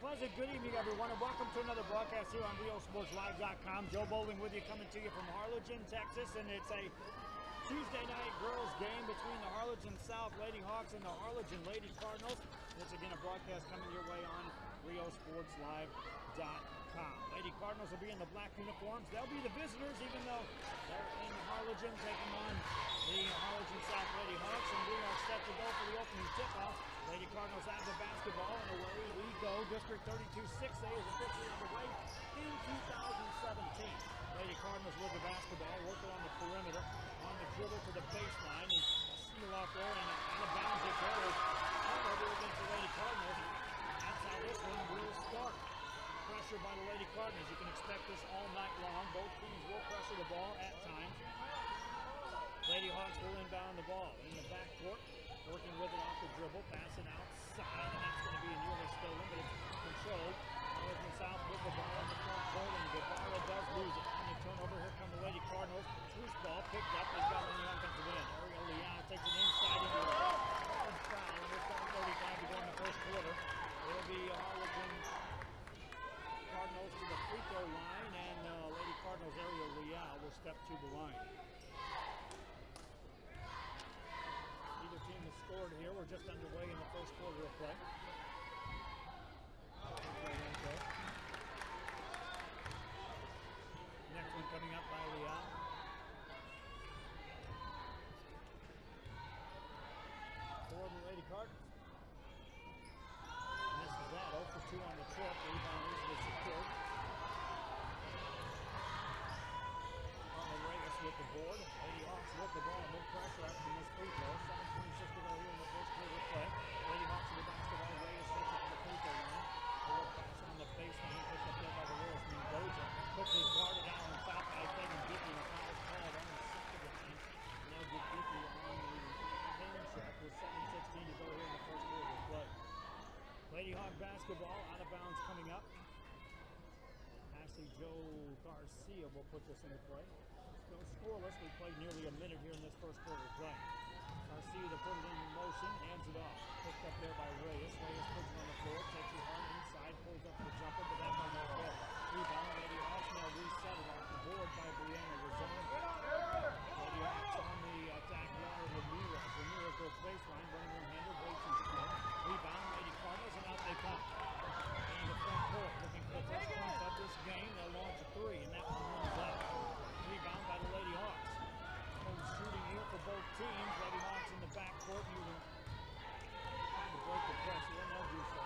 pleasant good evening, everyone, and welcome to another broadcast here on RioSportsLive.com. Joe Bowling with you, coming to you from Harlingen, Texas, and it's a Tuesday night girls game between the Harlingen South Lady Hawks and the Harlingen Lady Cardinals. Once again, a broadcast coming your way on RioSportsLive.com. Lady Cardinals will be in the black uniforms. They'll be the visitors, even though they're in Harlingen taking on the Harlingen South Lady Hawks, and we are set to go for the opening tip-off. Lady Cardinals have the basketball, and away we go. District 32 6A is officially underway in 2017. Lady Cardinals with the basketball, working on the perimeter, on the dribble to the baseline, and a steal off there, and out of bounds it goes. Turnover against the Lady Cardinals. That's how this one will start. Pressure by the Lady Cardinals. You can expect this all night long. Both teams will pressure the ball at times. Lady Hawks will inbound the ball in the backcourt, working with it off the dribble, passing outside, and that's going to be nearly stolen, but it's controlled. Harlingen South with the ball in the front court, and Guevara does lose it. On the turnover, here come the Lady Cardinals. Loose ball picked up. They've got on the offensive end. Ariel Leal takes it inside into a hard foul, and it's 1:35 to go in the first quarter. It will be Harlingen Cardinals to the free throw line, and Lady Cardinals Ariel Leal will step to the line. Neither team has scored here. We're just underway in the first quarter of play. Next one coming up by Leal. For the Lady Cardinals. Misses that. 0 for 2 on the trip. Rebound easily secured. With the board. Lady Hawks with the ball. No pressure after this free throw. 7:26 to go here in the first quarter of play. Lady Hawks with the basketball. Reyes takes it to the free throw line. Forward pass on the baseline. Picked up there by the Royals. Mendoza quickly guarded out on top by Tegan Dickey. And a foul called on the 6th of the game. Now get Dickey on the hand check with 7:16 to go here in the first quarter of play. Lady Hawk basketball out of bounds coming up. Ashley Joe Garcia will put this into play. Still scoreless. We played nearly a minute here in this first quarter of play. Garcia to put it in motion, hands it off. Picked up there by Reyes. Reyes puts it on the floor, takes it hard inside, pulls up the jumper, but that one won't go. Rebound. Lady Hawks now reset it off the board by Brianna Rizon. Lady Hawks on the attack line of Ramirez. Ramirez goes baseline, running one-handed, way too strong. Rebound. Lady Cardinals, and out they come. In the front court, looking for the first point of this game. They'll launch a three, and that one runs out. Rebound by the Lady Hawks. Home shooting here for both teams. Lady Hawks in the backcourt, trying to break the pressure, and they'll do so.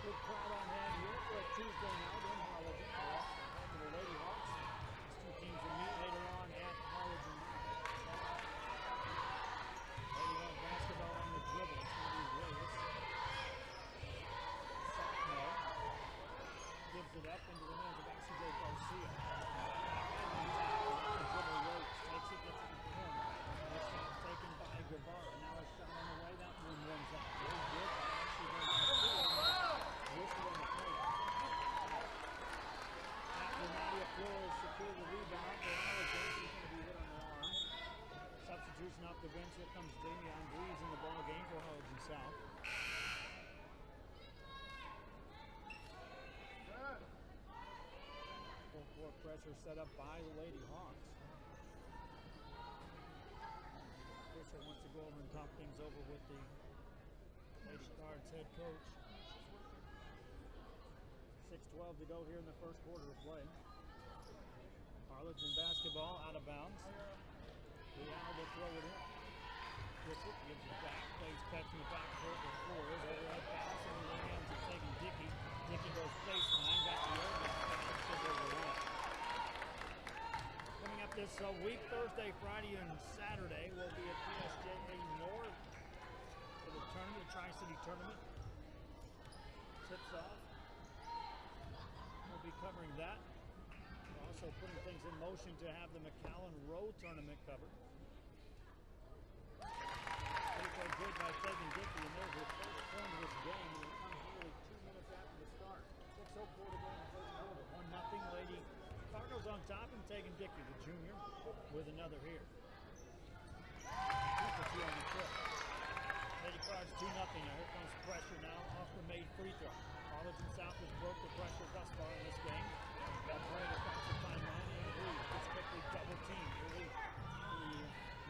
Good crowd on hand here for a Tuesday night in Harlingen. Back to the Lady Hawks. These two teams will meet later on at Harlingen. Lady Hawks basketball on the dribble. It's going to be Reyes. Gives it up into the hands of Ashley Joe Garcia. Dribble ropes, takes it, gets it in the corner. This shot taken by Guevara. Now a shot on the way, that one runs out. Very good by Ashley Joe Garcia. Whistle on the plate. After Nadia Flores secured the rebound, the Harlingen is going to be hit on the arm. Substitution off the bench. Here comes Damian Breeze in the ball game for Harlingen South. Full court pressure set up by the Lady Hawks. Fisher wants to go over and talk things over with the Lady Cards head coach. 6:12 to go here in the first quarter of play. Harlingen basketball out of bounds. Leal will throw it in. Gives it back, plays catch in the backcourt with Flores. Overhead pass into the hands of Tegan Dickey. Dickey goes baseline, got the overhead. Coming up this week, Thursday, Friday, and Saturday, we'll be at PSJA North for the tournament, the Tri-City Tournament. Tips off. We'll be covering that. We're also putting things in motion to have the McAllen Row Tournament covered. Good by Tegan Dickey, and there's her first point of this game, and it comes nearly 2 minutes after the start. 6:04 to go in the first quarter. 1-0 Lady Cardinals on top, and Tegan Dickey, the junior, with another here. 2 for 2 on the trip. Lady Cards 2-0. Now here comes pressure now off the made free throw. Harlingen South has broke the pressure thus far in this game. They'll play it across the timeline, and Lee gets quickly double teamed. Lee, the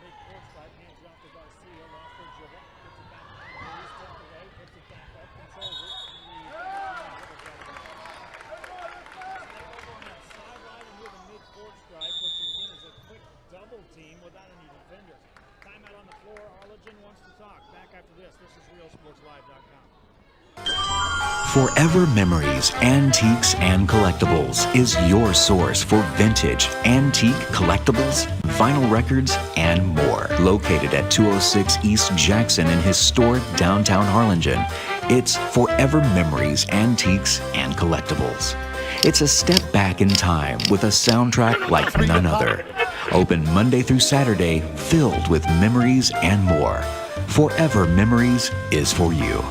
mid-court stripe, hands it off to Garcia, lost her dribble, gets it back to Lee, stepped away, puts it back up, controls it, and the double team dribbles out of it. Step over on that sideline and with a mid-court stripe, which again is a quick double team without any defenders. Timeout on the floor. Harlingen wants to talk. Back after this. This is RealSportsLive.com. Forever Memories, Antiques, and Collectibles is your source for vintage, antique, collectibles, vinyl records, and more. Located at 206 East Jackson in historic downtown Harlingen, it's Forever Memories, Antiques, and Collectibles. It's a step back in time with a soundtrack like none other. Open Monday through Saturday, filled with memories and more. Forever Memories is for you.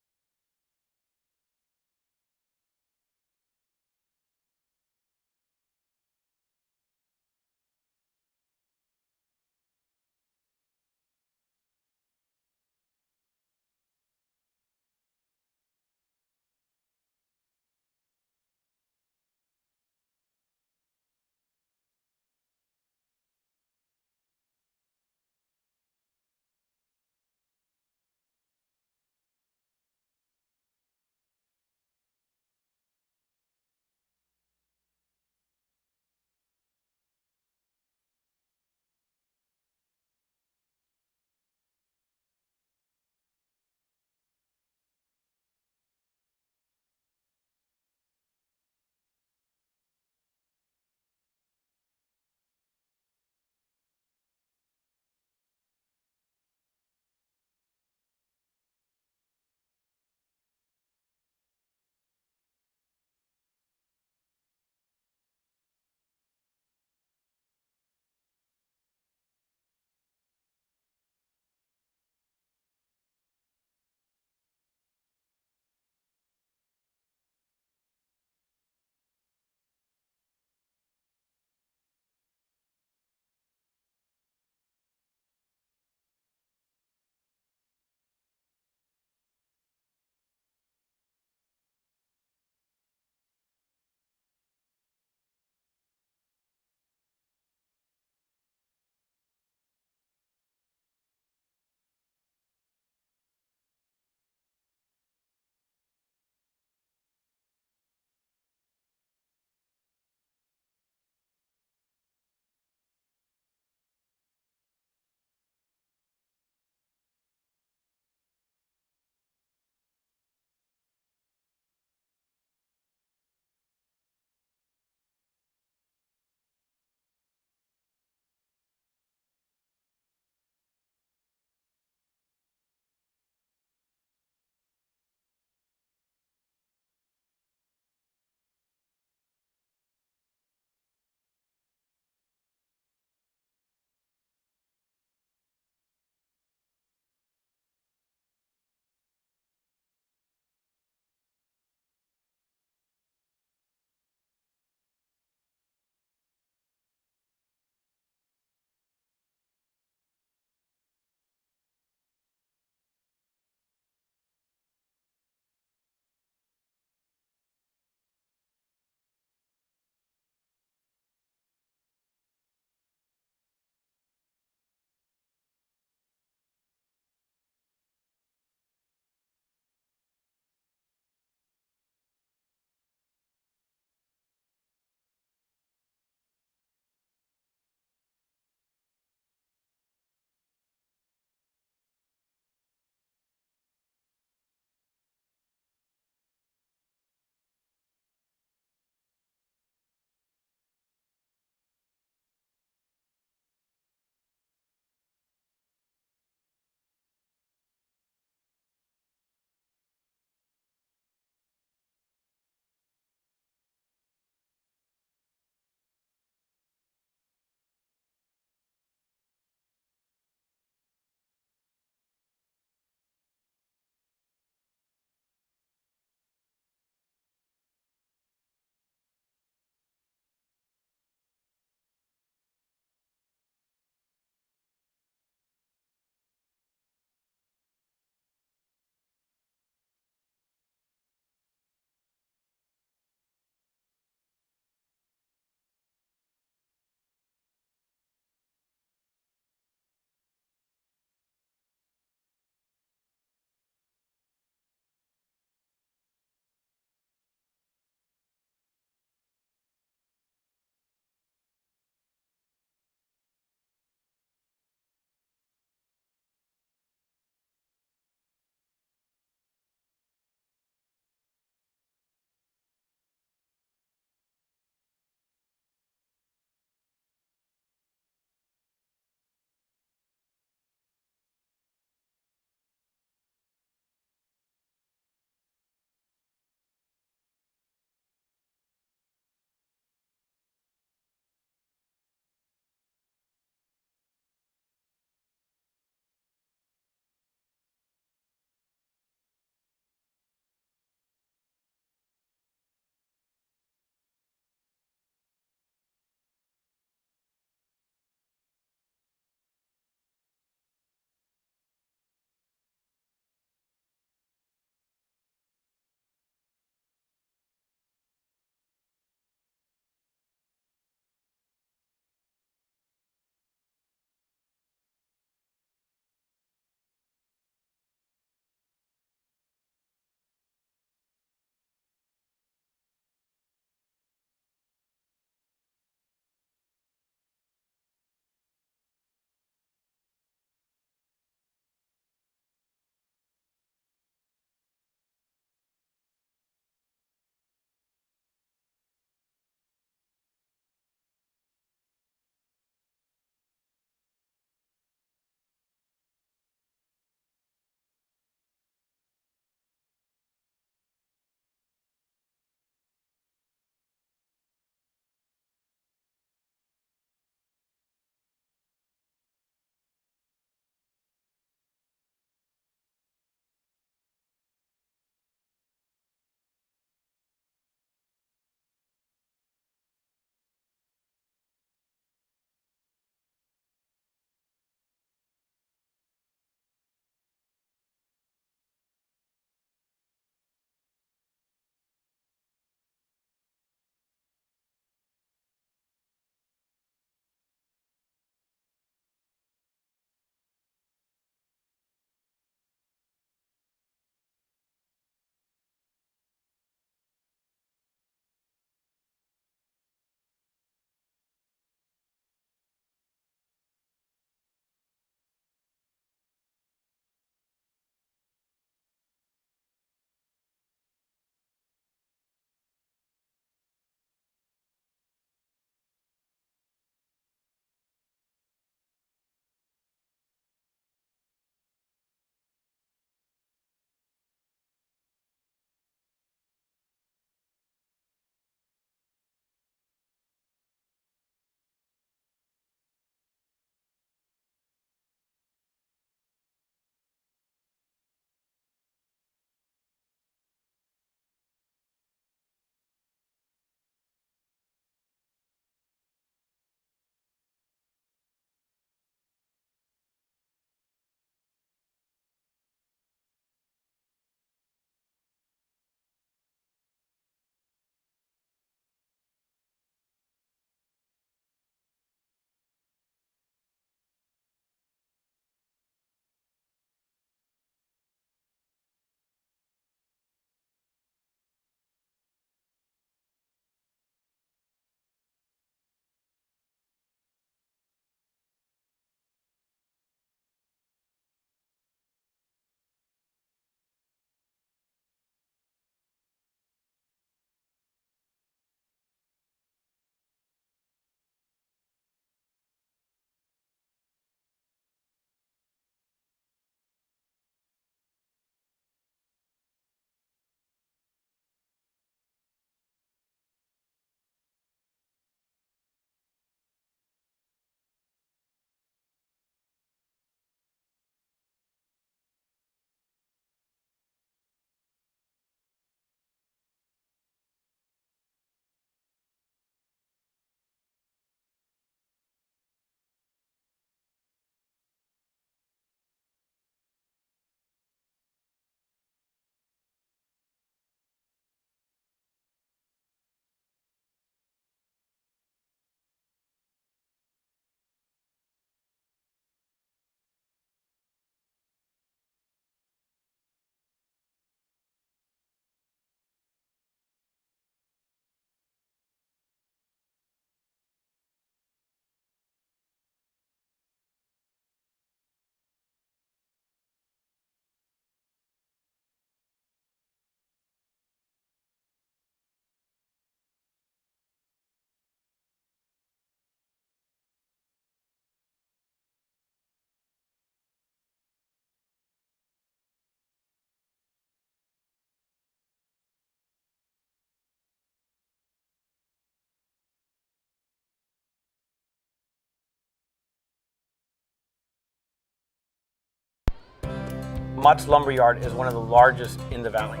Mott's Lumberyard is one of the largest in the valley.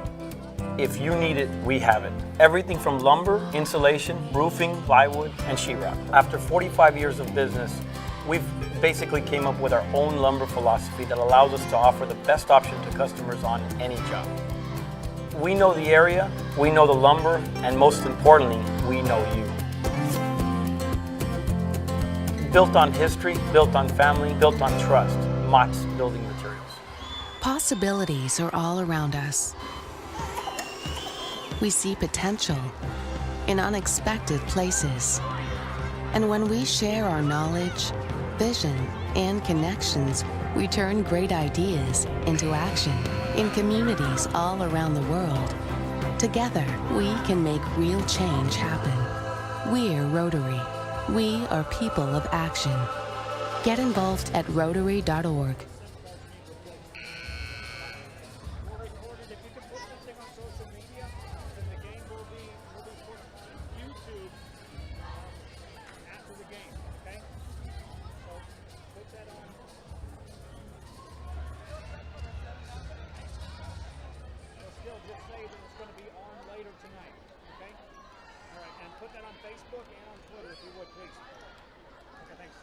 If you need it, we have it. Everything from lumber, insulation, roofing, plywood, and sheetrock. After 45 years of business, we've basically came up with our own lumber philosophy that allows us to offer the best option to customers on any job. We know the area, we know the lumber, and most importantly, we know you. Built on history, built on family, built on trust. Mott's Building Materials. Possibilities are all around us. We see potential in unexpected places. And when we share our knowledge, vision, and connections, we turn great ideas into action in communities all around the world. Together, we can make real change happen. We're Rotary. We are people of action. Get involved at Rotary.org. We're recorded. If you can put something on social media, then the game will be put on YouTube after the game, okay? So put that on. So still just say that it's going to be on later tonight, okay? All right, and put that on Facebook and on Twitter if you would, please. Okay, thanks.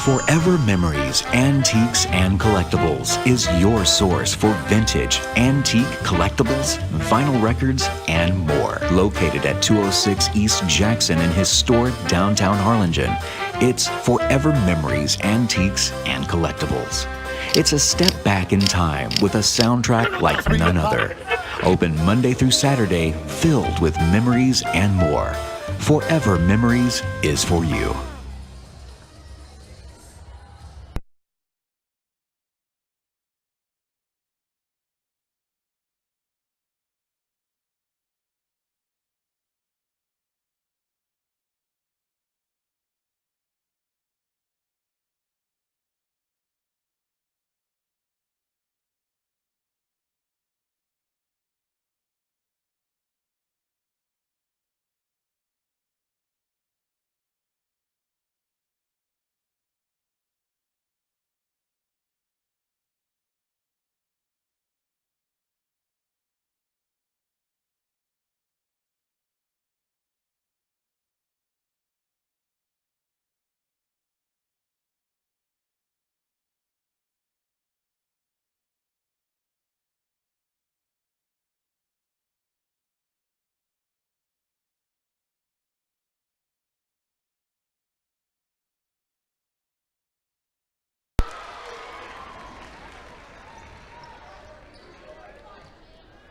Forever Memories, Antiques, and Collectibles is your source for vintage, antique collectibles, vinyl records, and more. Located at 206 East Jackson in historic downtown Harlingen, it's Forever Memories, Antiques, and Collectibles. It's a step back in time with a soundtrack like none other. Open Monday through Saturday, filled with memories and more. Forever Memories is for you.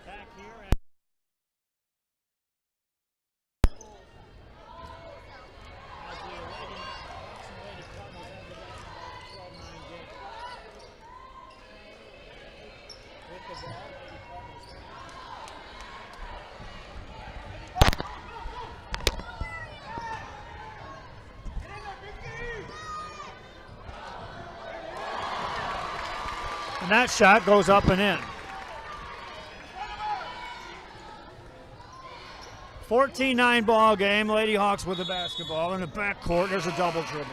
Back here at as the Lady Hawks and Lady Cardinals have the basketball 12-9 game. With the ball, Lady Cardinals. And that shot goes up and in. 14-9 ball game. Lady Hawks with the basketball in the backcourt. There's a double dribble.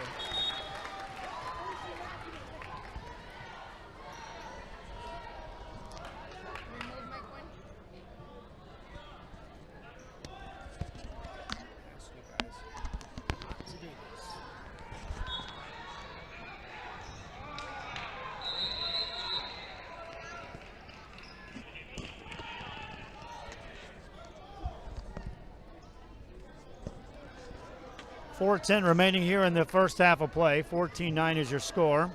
.410 remaining here in the first half of play. 14-9 is your score.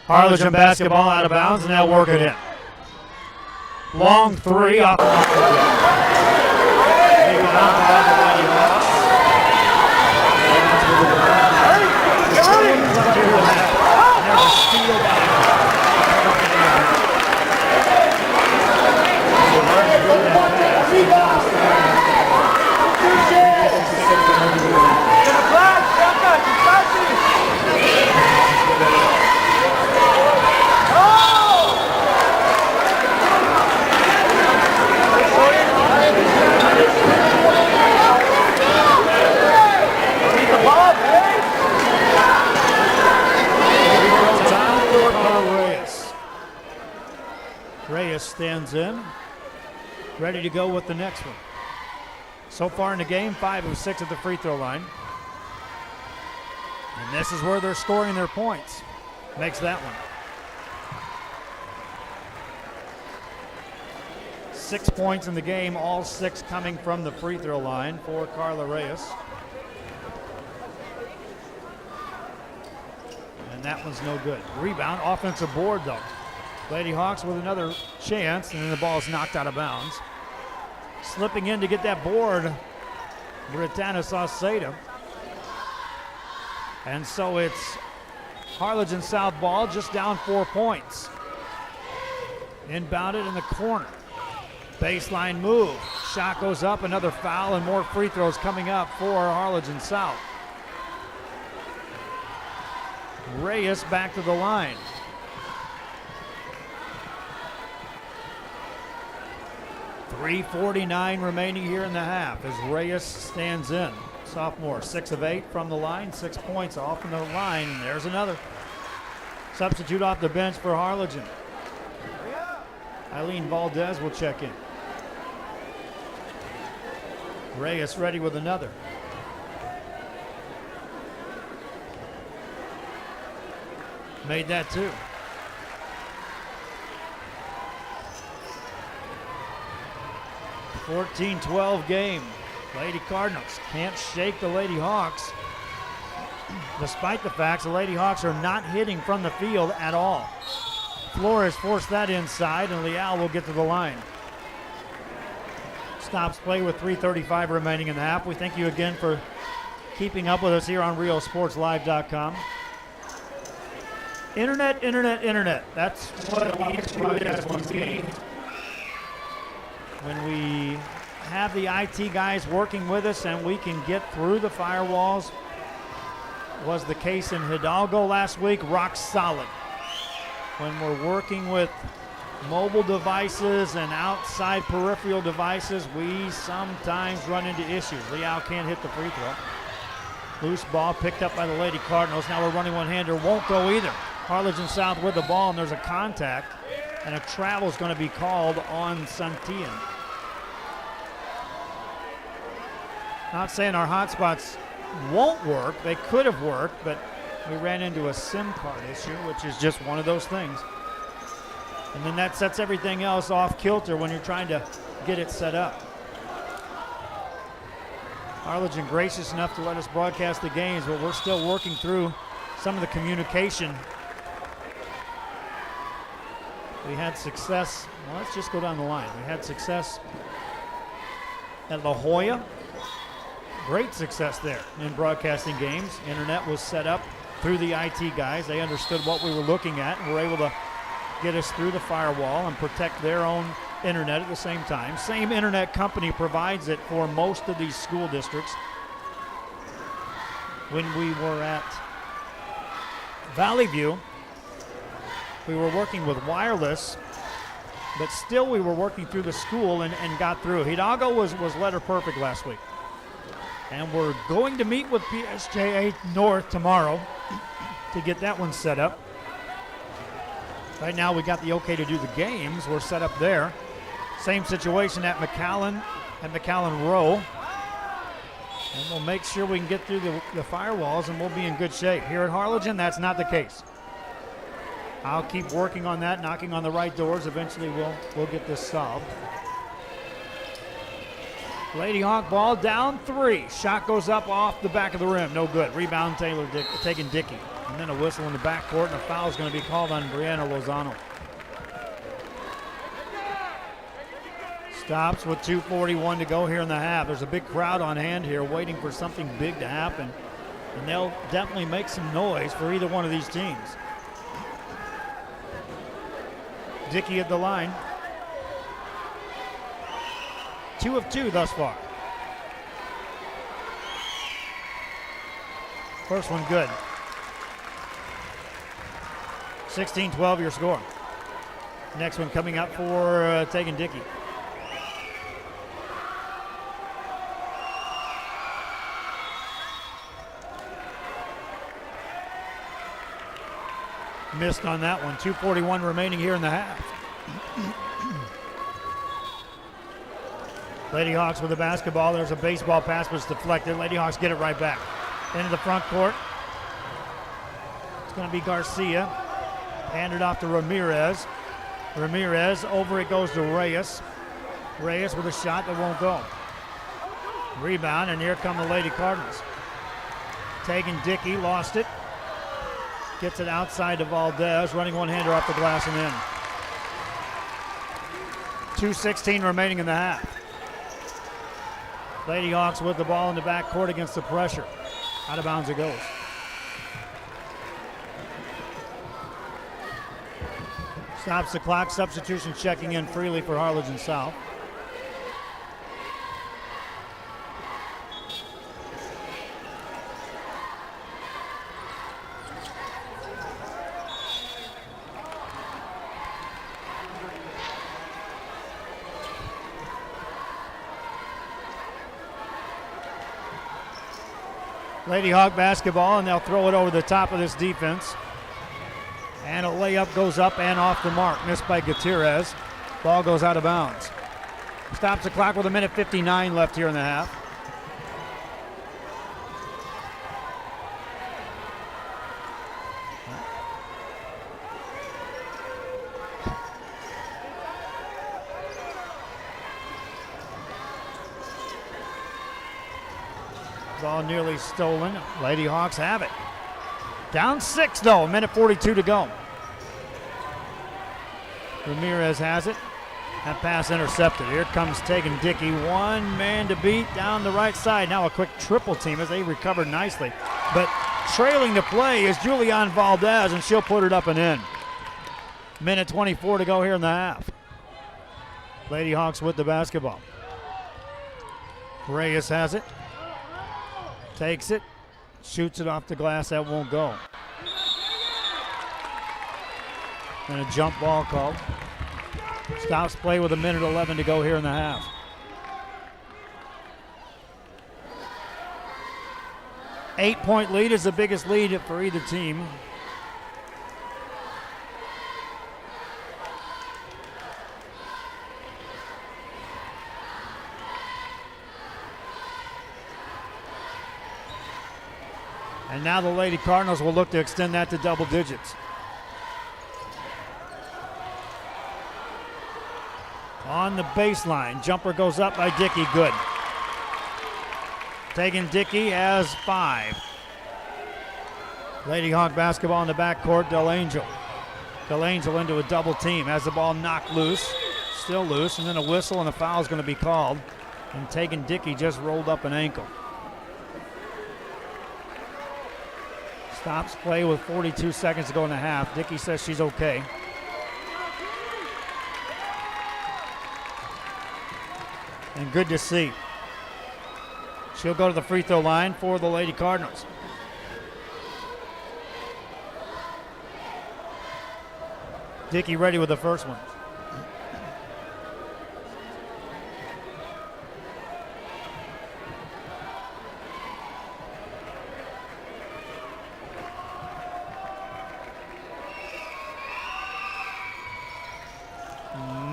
Harlingen basketball out of bounds, and they'll work it in. Long three off the Reyes stands in, ready to go with the next one. So far in the game, 5 of 6 at the free throw line. And this is where they're scoring their points. Makes that one. 6 points in the game, all 6 coming from the free throw line for Carla Reyes. And that one's no good. Rebound, offensive board though. Lady Hawks with another chance, and then the ball is knocked out of bounds. Slipping in to get that board, Britannia Sauceda. And so it's Harlingen South ball, just down 4 points. Inbounded in the corner. Baseline move. Shot goes up, another foul, and more free throws coming up for Harlingen South. Reyes back to the line. .349 remaining here in the half as Reyes stands in. Sophomore, 6 of 8 from the line, 6 points off from the line, and there's another. Substitute off the bench for Harlingen. Eileen Valdez will check in. Reyes ready with another. made that too. (14-12) game. Lady Cardinals can't shake the Lady Hawks, despite the fact the Lady Hawks are not hitting from the field at all. Flores forced that inside, and Leal will get to the line. Stops play with 3:35 remaining in the half. We thank you again for keeping up with us here on RealSportsLive.com. Internet. That's what we game. When we have the IT guys working with us and we can get through the firewalls, was the case in Hidalgo last week, rock solid. When we're working with mobile devices and outside peripheral devices, we sometimes run into issues. Leal can't hit the free throw. Loose ball picked up by the Lady Cardinals. Now we're running one-hander, won't go either. Harlingen South with the ball, and there's a contact, and a travel is going to be called on Santillan. Not saying our hotspots won't work. They could have worked, but we ran into a SIM card issue, which is just one of those things. And then that sets everything else off kilter when you're trying to get it set up. Harlingen gracious enough to let us broadcast the games, but we're still working through some of the communication. We had success. Well, let's just go down the line. We had success at La Jolla. Great success there in broadcasting games. Internet was set up through the IT guys. They understood what we were looking at and were able to get us through the firewall and protect their own internet at the same time. Same internet company provides it for most of these school districts. When we were at Valley View, we were working with wireless, but still we were working through the school and got through. Hidalgo was letter perfect last week. And we're going to meet with PSJA North tomorrow to get that one set up. Right now we got the okay to do the games. We're set up there. Same situation at McAllen Row. And we'll make sure we can get through the firewalls and we'll be in good shape. Here at Harlingen, that's not the case. I'll keep working on that, knocking on the right doors. Eventually we'll get this solved. Lady Hawk ball down 3. Shot goes up off the back of the rim. No good. Rebound Taylor taking Dickey. And then a whistle in the backcourt, and a foul is going to be called on Brianna Lozano. Stops with 2:41 to go here in the half. There's a big crowd on hand here waiting for something big to happen. And they'll definitely make some noise for either one of these teams. Dickey at the line. 2 of 2 thus far. First one good. 16-12 your score. Next one coming up for Tegan Dickey. Missed on that one. 2:41 remaining here in the half. Lady Hawks with the basketball. There's a baseball pass, but it's deflected. Lady Hawks get it right back. Into the front court. It's going to be Garcia. Handed off to Ramirez. Ramirez, over it goes to Reyes. Reyes with a shot that won't go. Rebound, and here come the Lady Cardinals. Taking Dickey, lost it. Gets it outside to Valdez, running one-hander off the glass and in. 2:16 remaining in the half. Lady Hawks with the ball in the backcourt against the pressure. Out of bounds it goes. Stops the clock. Substitution checking in freely for Harlingen South. Lady Hawk basketball, and they'll throw it over the top of this defense. And a layup goes up and off the mark. Missed by Gutierrez. Ball goes out of bounds. Stops the clock with 1:59 left here in the half. Ball nearly stolen. Lady Hawks have it. Down 6 though, a minute 42 to go. Ramirez has it. That pass intercepted. Here comes Tegan Dickey. One man to beat down the right side. Now a quick triple team as they recovered nicely. But trailing the play is Julianne Valdez, and she'll put it up and in. Minute 24 to go here in the half. Lady Hawks with the basketball. Reyes has it. Takes it. Shoots it off the glass. That won't go. And a jump ball called. Stops play with a minute 11 to go here in the half. Eight-point lead is the biggest lead for either team. And now the Lady Cardinals will look to extend that to double digits. On the baseline, jumper goes up by Dickey, good. Tegan Dickey has 5. Lady Hawk basketball in the backcourt, Del Angel. Del Angel into a double team, has the ball knocked loose, still loose, and then a whistle and a foul is going to be called. And Tegan Dickey just rolled up an ankle. Stops play with 42 seconds to go in the half. Dickey says she's okay. And good to see. She'll go to the free throw line for the Lady Cardinals. Dickey ready with the first one.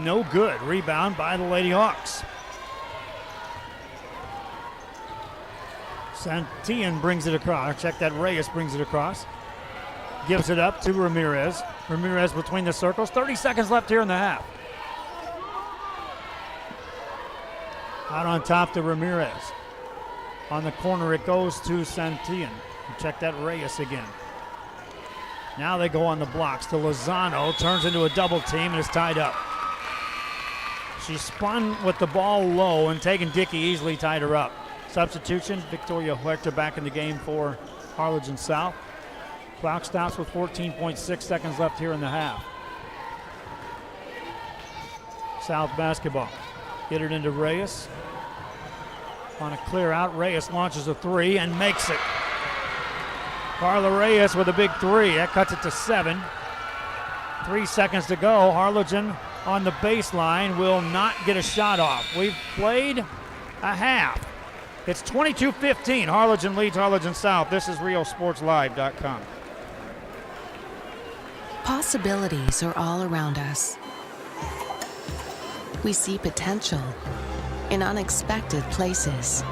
No good. Rebound by the Lady Hawks. Santillan brings it across. Check that. Reyes brings it across. Gives it up to Ramirez. Ramirez between the circles. 30 seconds left here in the half. Out on top to Ramirez. On the corner it goes to Santillan. Check that. Reyes again. Now they go on the blocks to Lozano. Turns into a double team and is tied up. She spun with the ball low, and Tegan Dickey easily tied her up. Substitution, Victoria Huerta back in the game for Harlingen South. Clock stops with 14.6 seconds left here in the half. South basketball. Get it into Reyes. On a clear out, Reyes launches a 3 and makes it. Carla Reyes with a big 3. That cuts it to 7. 3 seconds to go. Harlingen on the baseline will not get a shot off. We've played a half. It's 22-15. Harlingen leads Harlingen South. This is RioSportsLive.com. Possibilities are all around us. We see potential in unexpected places.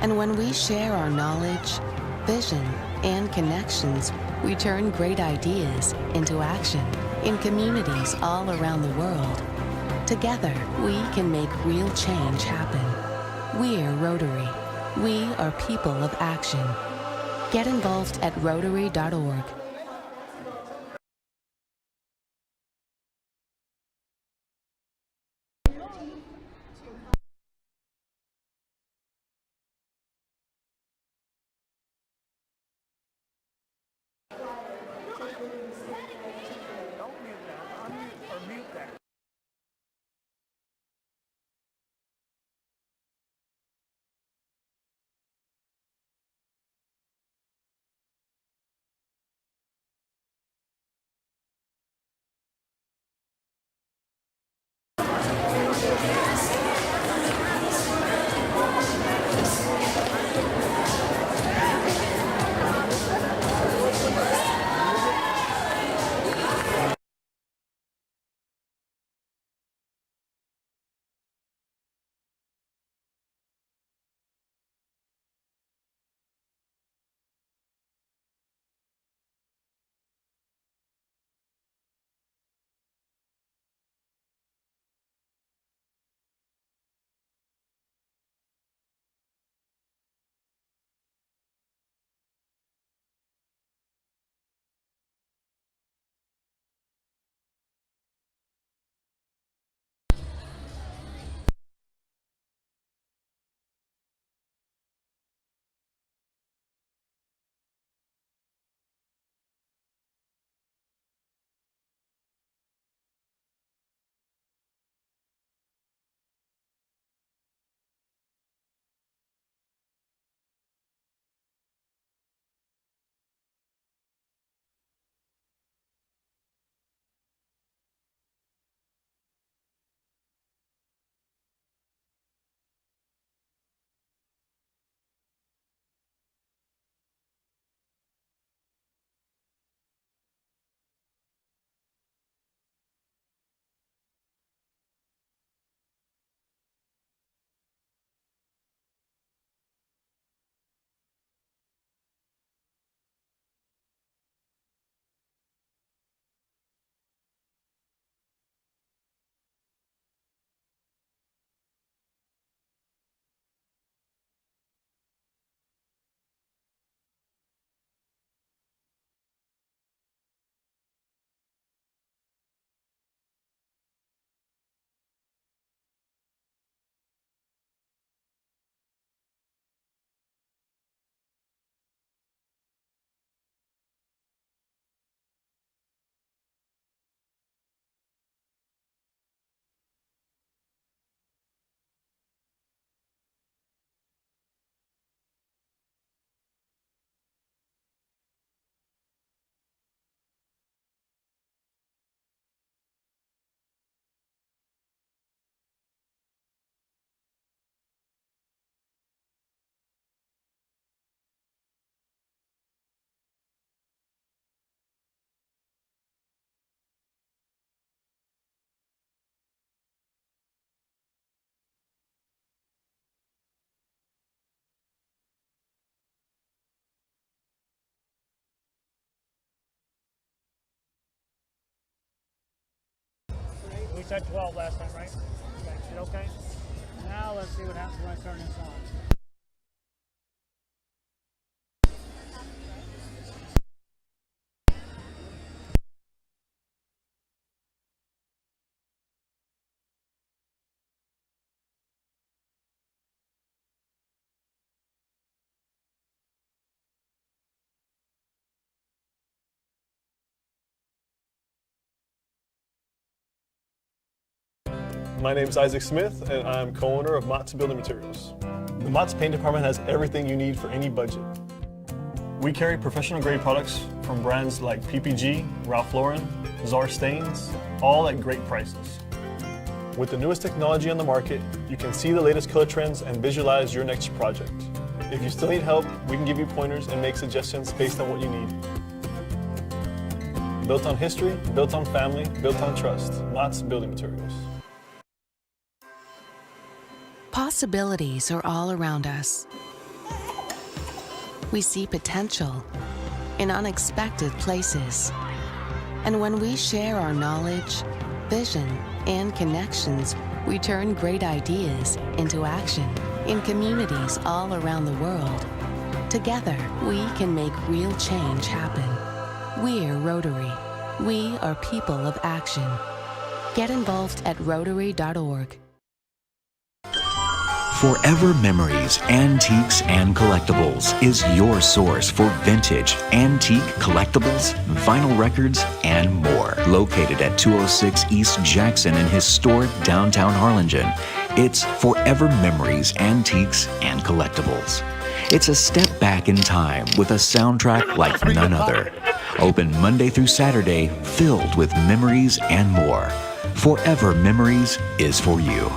And when we share our knowledge, vision, and connections, we turn great ideas into action in communities all around the world. Together, we can make real change happen. We're Rotary. We are people of action. Get involved at Rotary.org. said 12 last time, right? Okay, is it okay? Now let's see what happens when I turn this on. My name is Isaac Smith, and I'm co-owner of Mott's Building Materials. The Mott's Paint Department has everything you need for any budget. We carry professional-grade products from brands like PPG, Ralph Lauren, Czar Stains, all at great prices. With the newest technology on the market, you can see the latest color trends and visualize your next project. If you still need help, we can give you pointers and make suggestions based on what you need. Built on history, built on family, built on trust. Mott's Building Materials. Possibilities are all around us. We see potential in unexpected places. And when we share our knowledge, vision, and connections, we turn great ideas into action in communities all around the world. Together, we can make real change happen. We're Rotary. We are people of action. Get involved at Rotary.org. Forever Memories, Antiques, and Collectibles is your source for vintage, antique collectibles, vinyl records, and more. Located at 206 East Jackson in historic downtown Harlingen, it's Forever Memories, Antiques, and Collectibles. It's a step back in time with a soundtrack like none other. Open Monday through Saturday, filled with memories and more. Forever Memories is for you.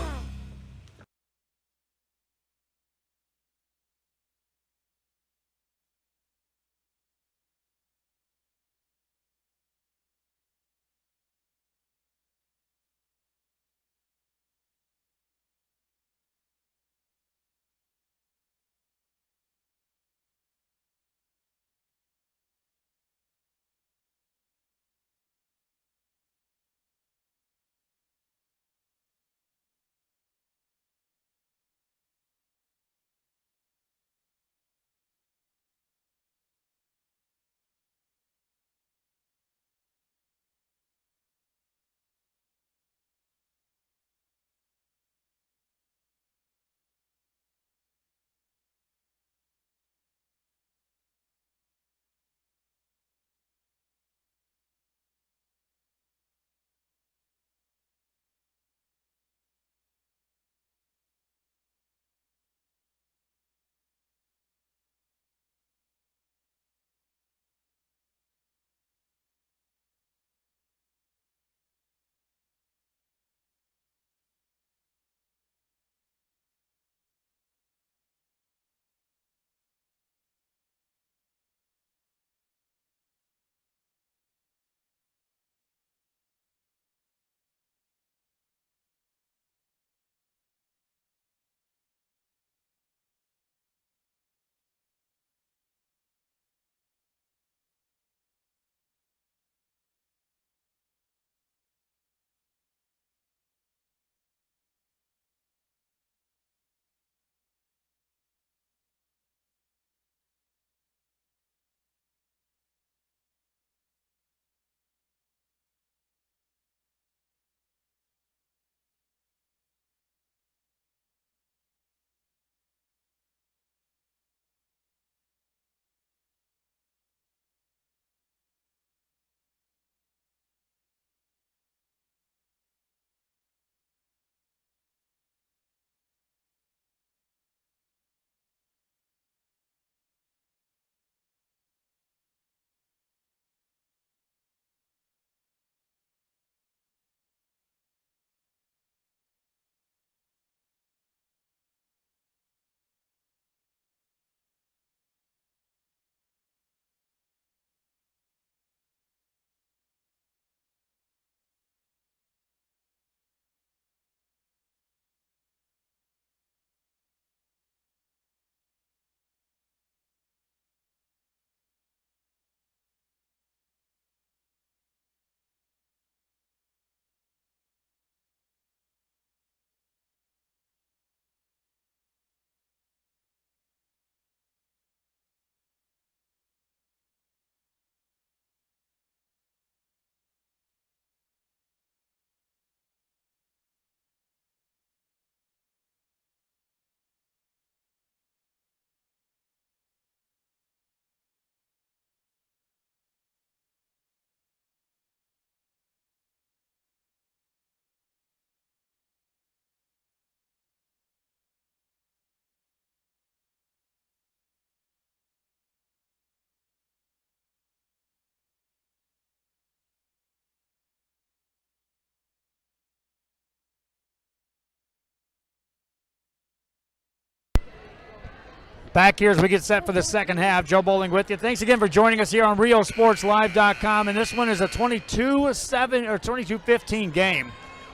Back here as we get set for the second half. Joe Bowling with you. Thanks again for joining us here on RioSportsLive.com. And this one is a 22-7 or 22-15 game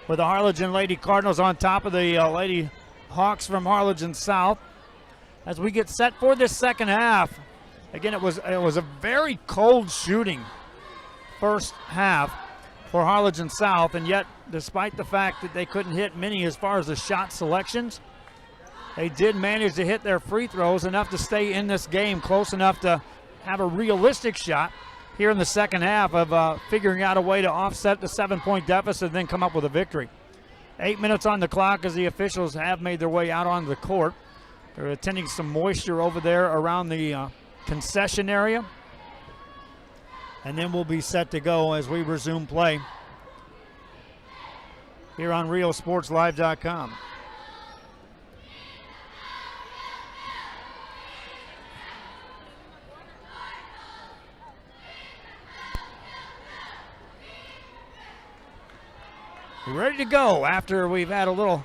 with the Harlingen Lady Cardinals on top of the Lady Hawks from Harlingen South. As we get set for this second half, again, it was a very cold shooting first half for Harlingen South, and yet despite the fact that they couldn't hit many as far as the shot selections, they did manage to hit their free throws enough to stay in this game, close enough to have a realistic shot here in the second half of figuring out a way to offset the 7-point deficit and then come up with a victory. 8 minutes on the clock as the officials have made their way out onto the court. They're attending some moisture over there around the concession area. And then we'll be set to go as we resume play here on RioSportsLive.com. We're ready to go after we've had a little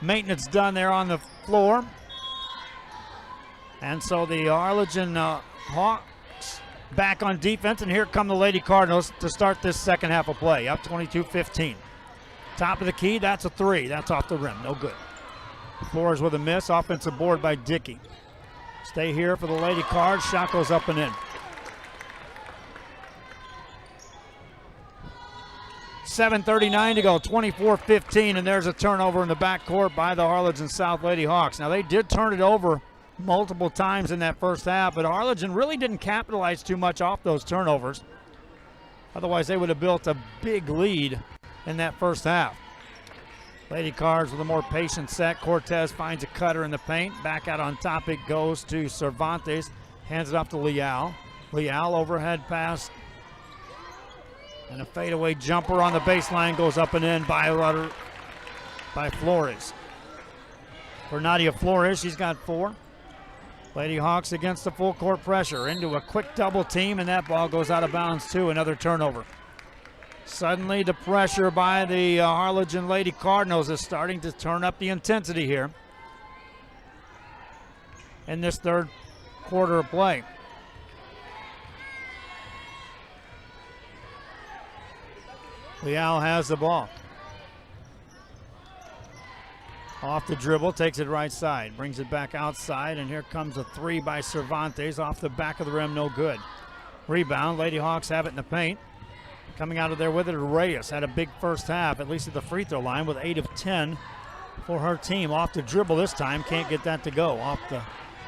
maintenance done there on the floor. And so the Harlingen Hawks back on defense, and here come the Lady Cardinals to start this second half of play, up 22-15. Top of the key, that's a three. That's off the rim, no good. Flores with a miss, offensive board by Dickey. Stay here for the Lady Cards, shot goes up and in. 7:39 to go, 24-15, and there's a turnover in the backcourt by the Harlingen South Lady Hawks. Now, they did turn it over multiple times in that first half, but Harlingen really didn't capitalize too much off those turnovers. Otherwise, they would have built a big lead in that first half. Lady Cards with a more patient set. Cortez finds a cutter in the paint. Back out on top it goes to Cervantes. Hands it off to Leal. Leal overhead pass. And a fadeaway jumper on the baseline goes up and in by Flores. For Nadia Flores, she's got 4. Lady Hawks against the full court pressure. Into a quick double team, and that ball goes out of bounds too. Another turnover. Suddenly the pressure by the Harlingen Lady Cardinals is starting to turn up the intensity here in this third quarter of play. Leal has the ball. Off the dribble, takes it right side, brings it back outside, and here comes a three by Cervantes off the back of the rim, no good. Rebound, Lady Hawks have it in the paint. Coming out of there with it, Reyes had a big first half, at least at the free throw line, with 8 of 10 for her team. Off the dribble this time, can't get that to go. Off the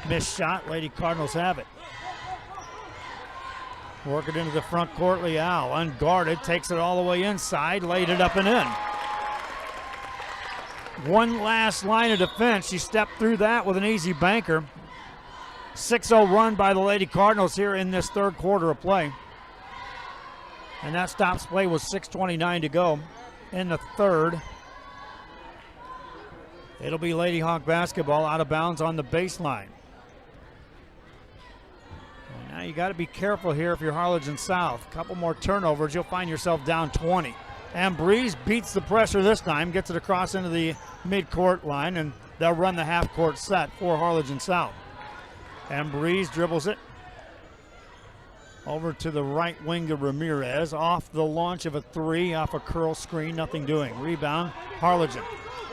missed shot, Lady Cardinals have it. Work it into the front court, Leal, unguarded, takes it all the way inside, laid it up and in. One last line of defense, she stepped through that with an easy banker. 6-0 run by the Lady Cardinals here in this third quarter of play. And that stops play with 6:29 to go in the third. It'll be Lady Hawk basketball out of bounds on the baseline. Now you got to be careful here if you're Harlingen South. A couple more turnovers, you'll find yourself down 20. Ambrose beats the pressure this time, gets it across into the midcourt line, and they'll run the half-court set for Harlingen South. Ambrose dribbles it over to the right wing of Ramirez, off the launch of a three, off a curl screen, nothing doing. Rebound, Harlingen.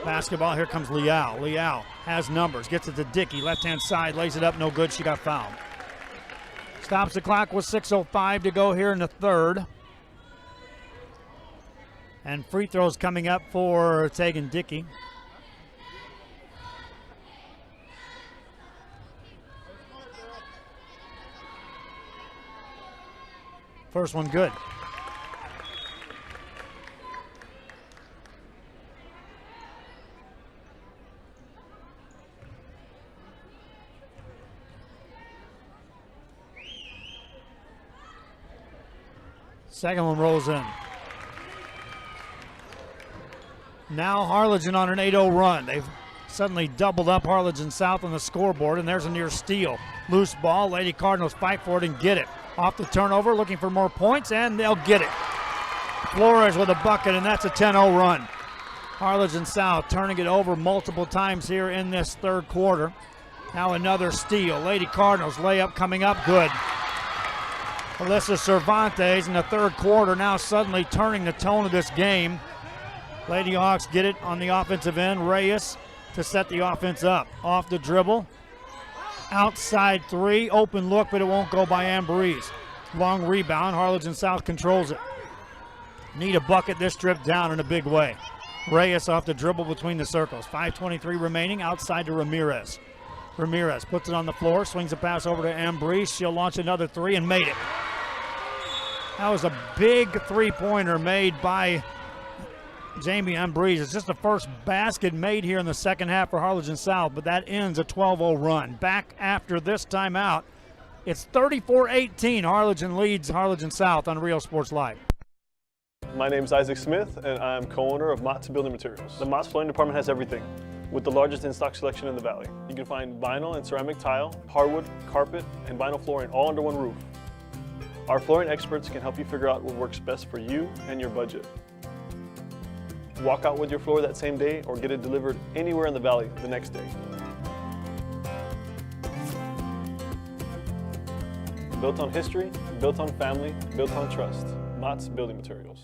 Basketball, here comes Leal. Leal has numbers, gets it to Dickey, left-hand side, lays it up, no good, she got fouled. Stops the clock with 6:05 to go here in the third. And free throws coming up for Tegan Dickey. First one good. Second one rolls in. Now Harlingen on an 8-0 run. They've suddenly doubled up Harlingen South on the scoreboard, and there's a near steal. Loose ball, Lady Cardinals fight for it and get it. Off the turnover, looking for more points, and they'll get it. Flores with a bucket, and that's a 10-0 run. Harlingen South turning it over multiple times here in this third quarter. Now another steal. Lady Cardinals layup coming up good. Alyssa Cervantes in the third quarter now suddenly turning the tone of this game. Lady Hawks get it on the offensive end. Reyes to set the offense up. Off the dribble. Outside three. Open look, but it won't go by Ambrose. Long rebound. Harlingen South controls it. Need a bucket this trip down in a big way. Reyes off the dribble between the circles. 5:23 remaining. Outside to Ramirez. Ramirez puts it on the floor. Swings a pass over to Ambrose. She'll launch another three and made it. That was a big three-pointer made by Jamie Ambrose. It's just the first basket made here in the second half for Harlingen South, but that ends a 12-0 run. Back after this timeout, it's 34-18. Harlingen leads Harlingen South on Real Sports Live. My name is Isaac Smith, and I'm co-owner of Mott's Building Materials. The Mott's Flooring Department has everything, with the largest in-stock selection in the Valley. You can find vinyl and ceramic tile, hardwood, carpet, and vinyl flooring all under one roof. Our flooring experts can help you figure out what works best for you and your budget. Walk out with your floor that same day or get it delivered anywhere in the Valley the next day. Built on history, built on family, built on trust. Mott's Building Materials.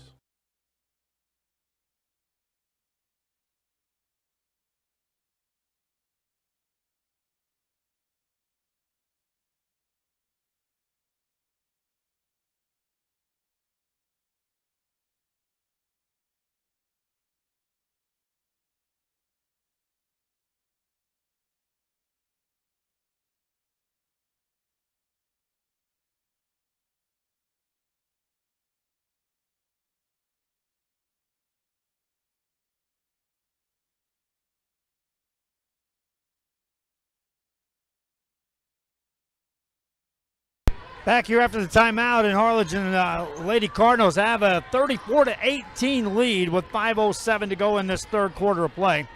Back here after the timeout, and Harlingen Lady Cardinals have a 34-18 lead with 5:07 to go in this third quarter of play.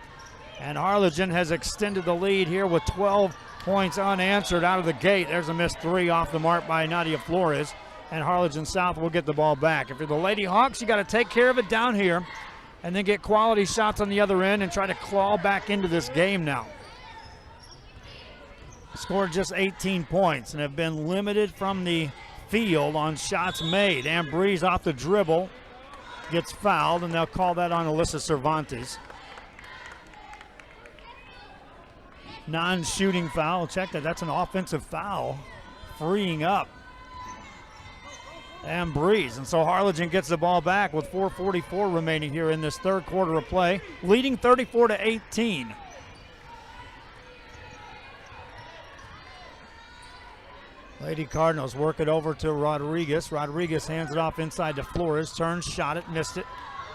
And Harlingen has extended the lead here with 12 points unanswered out of the gate. There's a missed three off the mark by Nadia Flores, and Harlingen South will get the ball back. If you're the Lady Hawks, you got to take care of it down here and then get quality shots on the other end and try to claw back into this game now. Scored just 18 points and have been limited from the field on shots made. Ambrose off the dribble gets fouled, and they'll call that on Alyssa Cervantes. Non-shooting foul. Check that. That's an offensive foul, freeing up Ambrose. And so Harlingen gets the ball back with 4:44 remaining here in this third quarter of play, leading 34-18. Lady Cardinals work it over to Rodriguez. Rodriguez hands it off inside to Flores. Turns, shot it, missed it.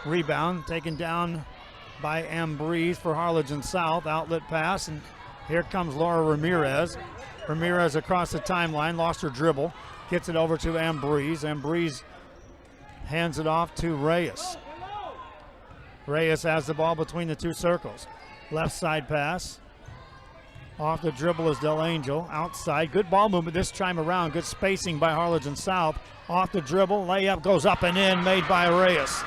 Rebound taken down by Ambrose for Harlingen South. Outlet pass, and here comes Laura Ramirez. Ramirez across the timeline, lost her dribble. Gets it over to Ambrose. Ambrose hands it off to Reyes. Reyes has the ball between the two circles. Left side pass. Off the dribble is Del Angel. Outside. Good ball movement this time around. Good spacing by Harlingen South. Off the dribble. Layup goes up and in, made by Reyes.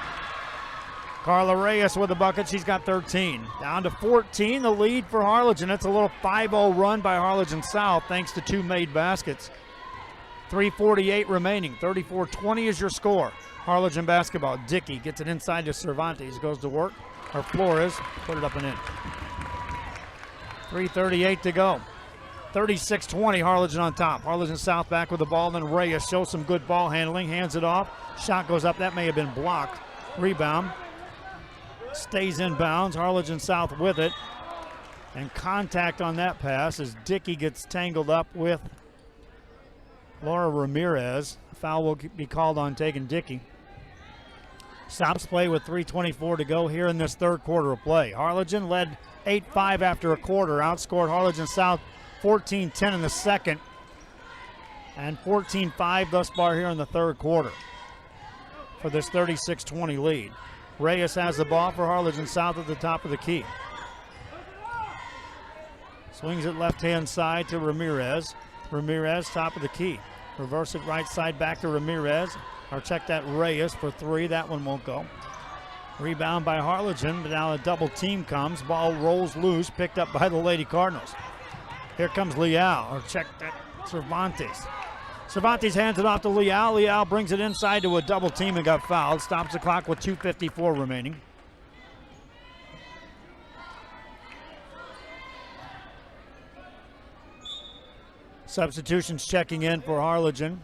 Carla Reyes with the bucket. She's got 13. Down to 14, the lead for Harlingen. It's a little 5-0 run by Harlingen South thanks to two made baskets. 3:48 remaining. 34-20 is your score. Harlingen basketball. Dickey gets it inside to Cervantes. Goes to work. Or Flores. Put it up and in. 3:38 to go. 36-20, Harlingen on top. Harlingen South back with the ball, then Reyes shows some good ball handling, hands it off. Shot goes up, that may have been blocked. Rebound. Stays in bounds, Harlingen South with it. And contact on that pass as Dickey gets tangled up with Laura Ramirez. Foul will be called on taking Dickey. Stops play with 3:24 to go here in this third quarter of play. Harlingen led 8-5 after a quarter. Outscored Harlingen South 14-10 in the second. And 14-5 thus far here in the third quarter for this 36-20 lead. Reyes has the ball for Harlingen South at the top of the key. Swings it left-hand side to Ramirez. Ramirez, top of the key. Reverse it right side back to Ramirez. Or check that Reyes for three. That one won't go. Rebound by Harlingen, but now a double team comes. Ball rolls loose, picked up by the Lady Cardinals. Here comes Leal, or check that, Cervantes. Cervantes hands it off to Leal. Leal brings it inside to a double team and got fouled. Stops the clock with 2:54 remaining. Substitutions checking in for Harlingen.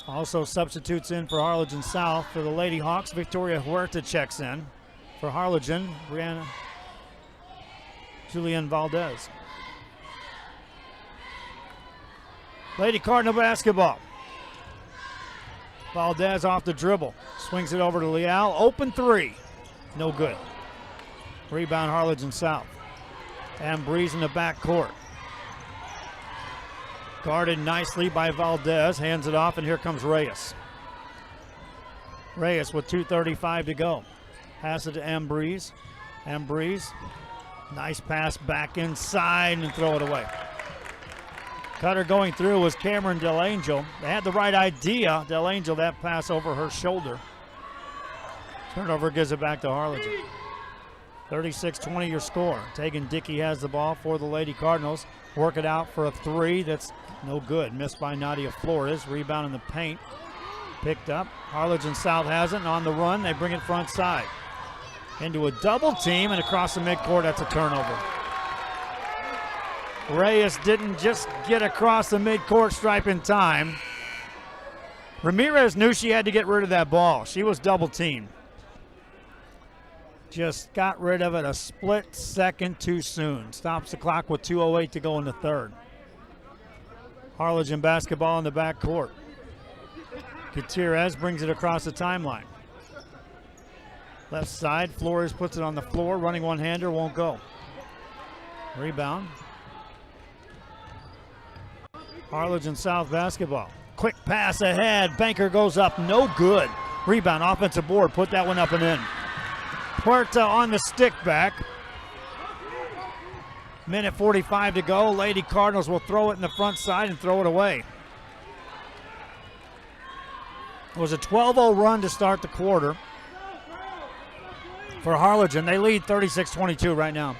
Also substitutes in for Harlingen South. For the Lady Hawks, Victoria Huerta checks in. For Harlingen, Julian Valdez. Lady Cardinal basketball. Valdez off the dribble. Swings it over to Leal. Open three. No good. Rebound Harlingen South. Ambrose in the backcourt. Guarded nicely by Valdez. Hands it off, and here comes Reyes. Reyes with 2:35 to go. Pass it to Ambrose. Ambrose. Nice pass back inside and throw it away. Cutter going through was Cameron Delangel. They had the right idea. Delangel, that pass over her shoulder. Turnover gives it back to Harlingen. 36-20 your score. Tegan Dickey has the ball for the Lady Cardinals. Work it out for a three. That's no good. Missed by Nadia Flores. Rebound in the paint. Picked up. Harlingen South has it, and on the run, they bring it front side. Into a double team, and across the midcourt, that's a turnover. Reyes didn't just get across the midcourt stripe in time. Ramirez knew she had to get rid of that ball. She was double teamed. Just got rid of it a split second too soon. Stops the clock with 2:08 to go in the third. Harlingen basketball in the backcourt. Gutierrez brings it across the timeline. Left side, Flores puts it on the floor. Running one-hander, won't go. Rebound. Harlingen South basketball. Quick pass ahead. Banker goes up, no good. Rebound, offensive board, put that one up and in. Puerta on the stick back. Minute 45 to go. Lady Cardinals will throw it in the front side and throw it away. It was a 12-0 run to start the quarter for Harlingen. They lead 36-22 right now.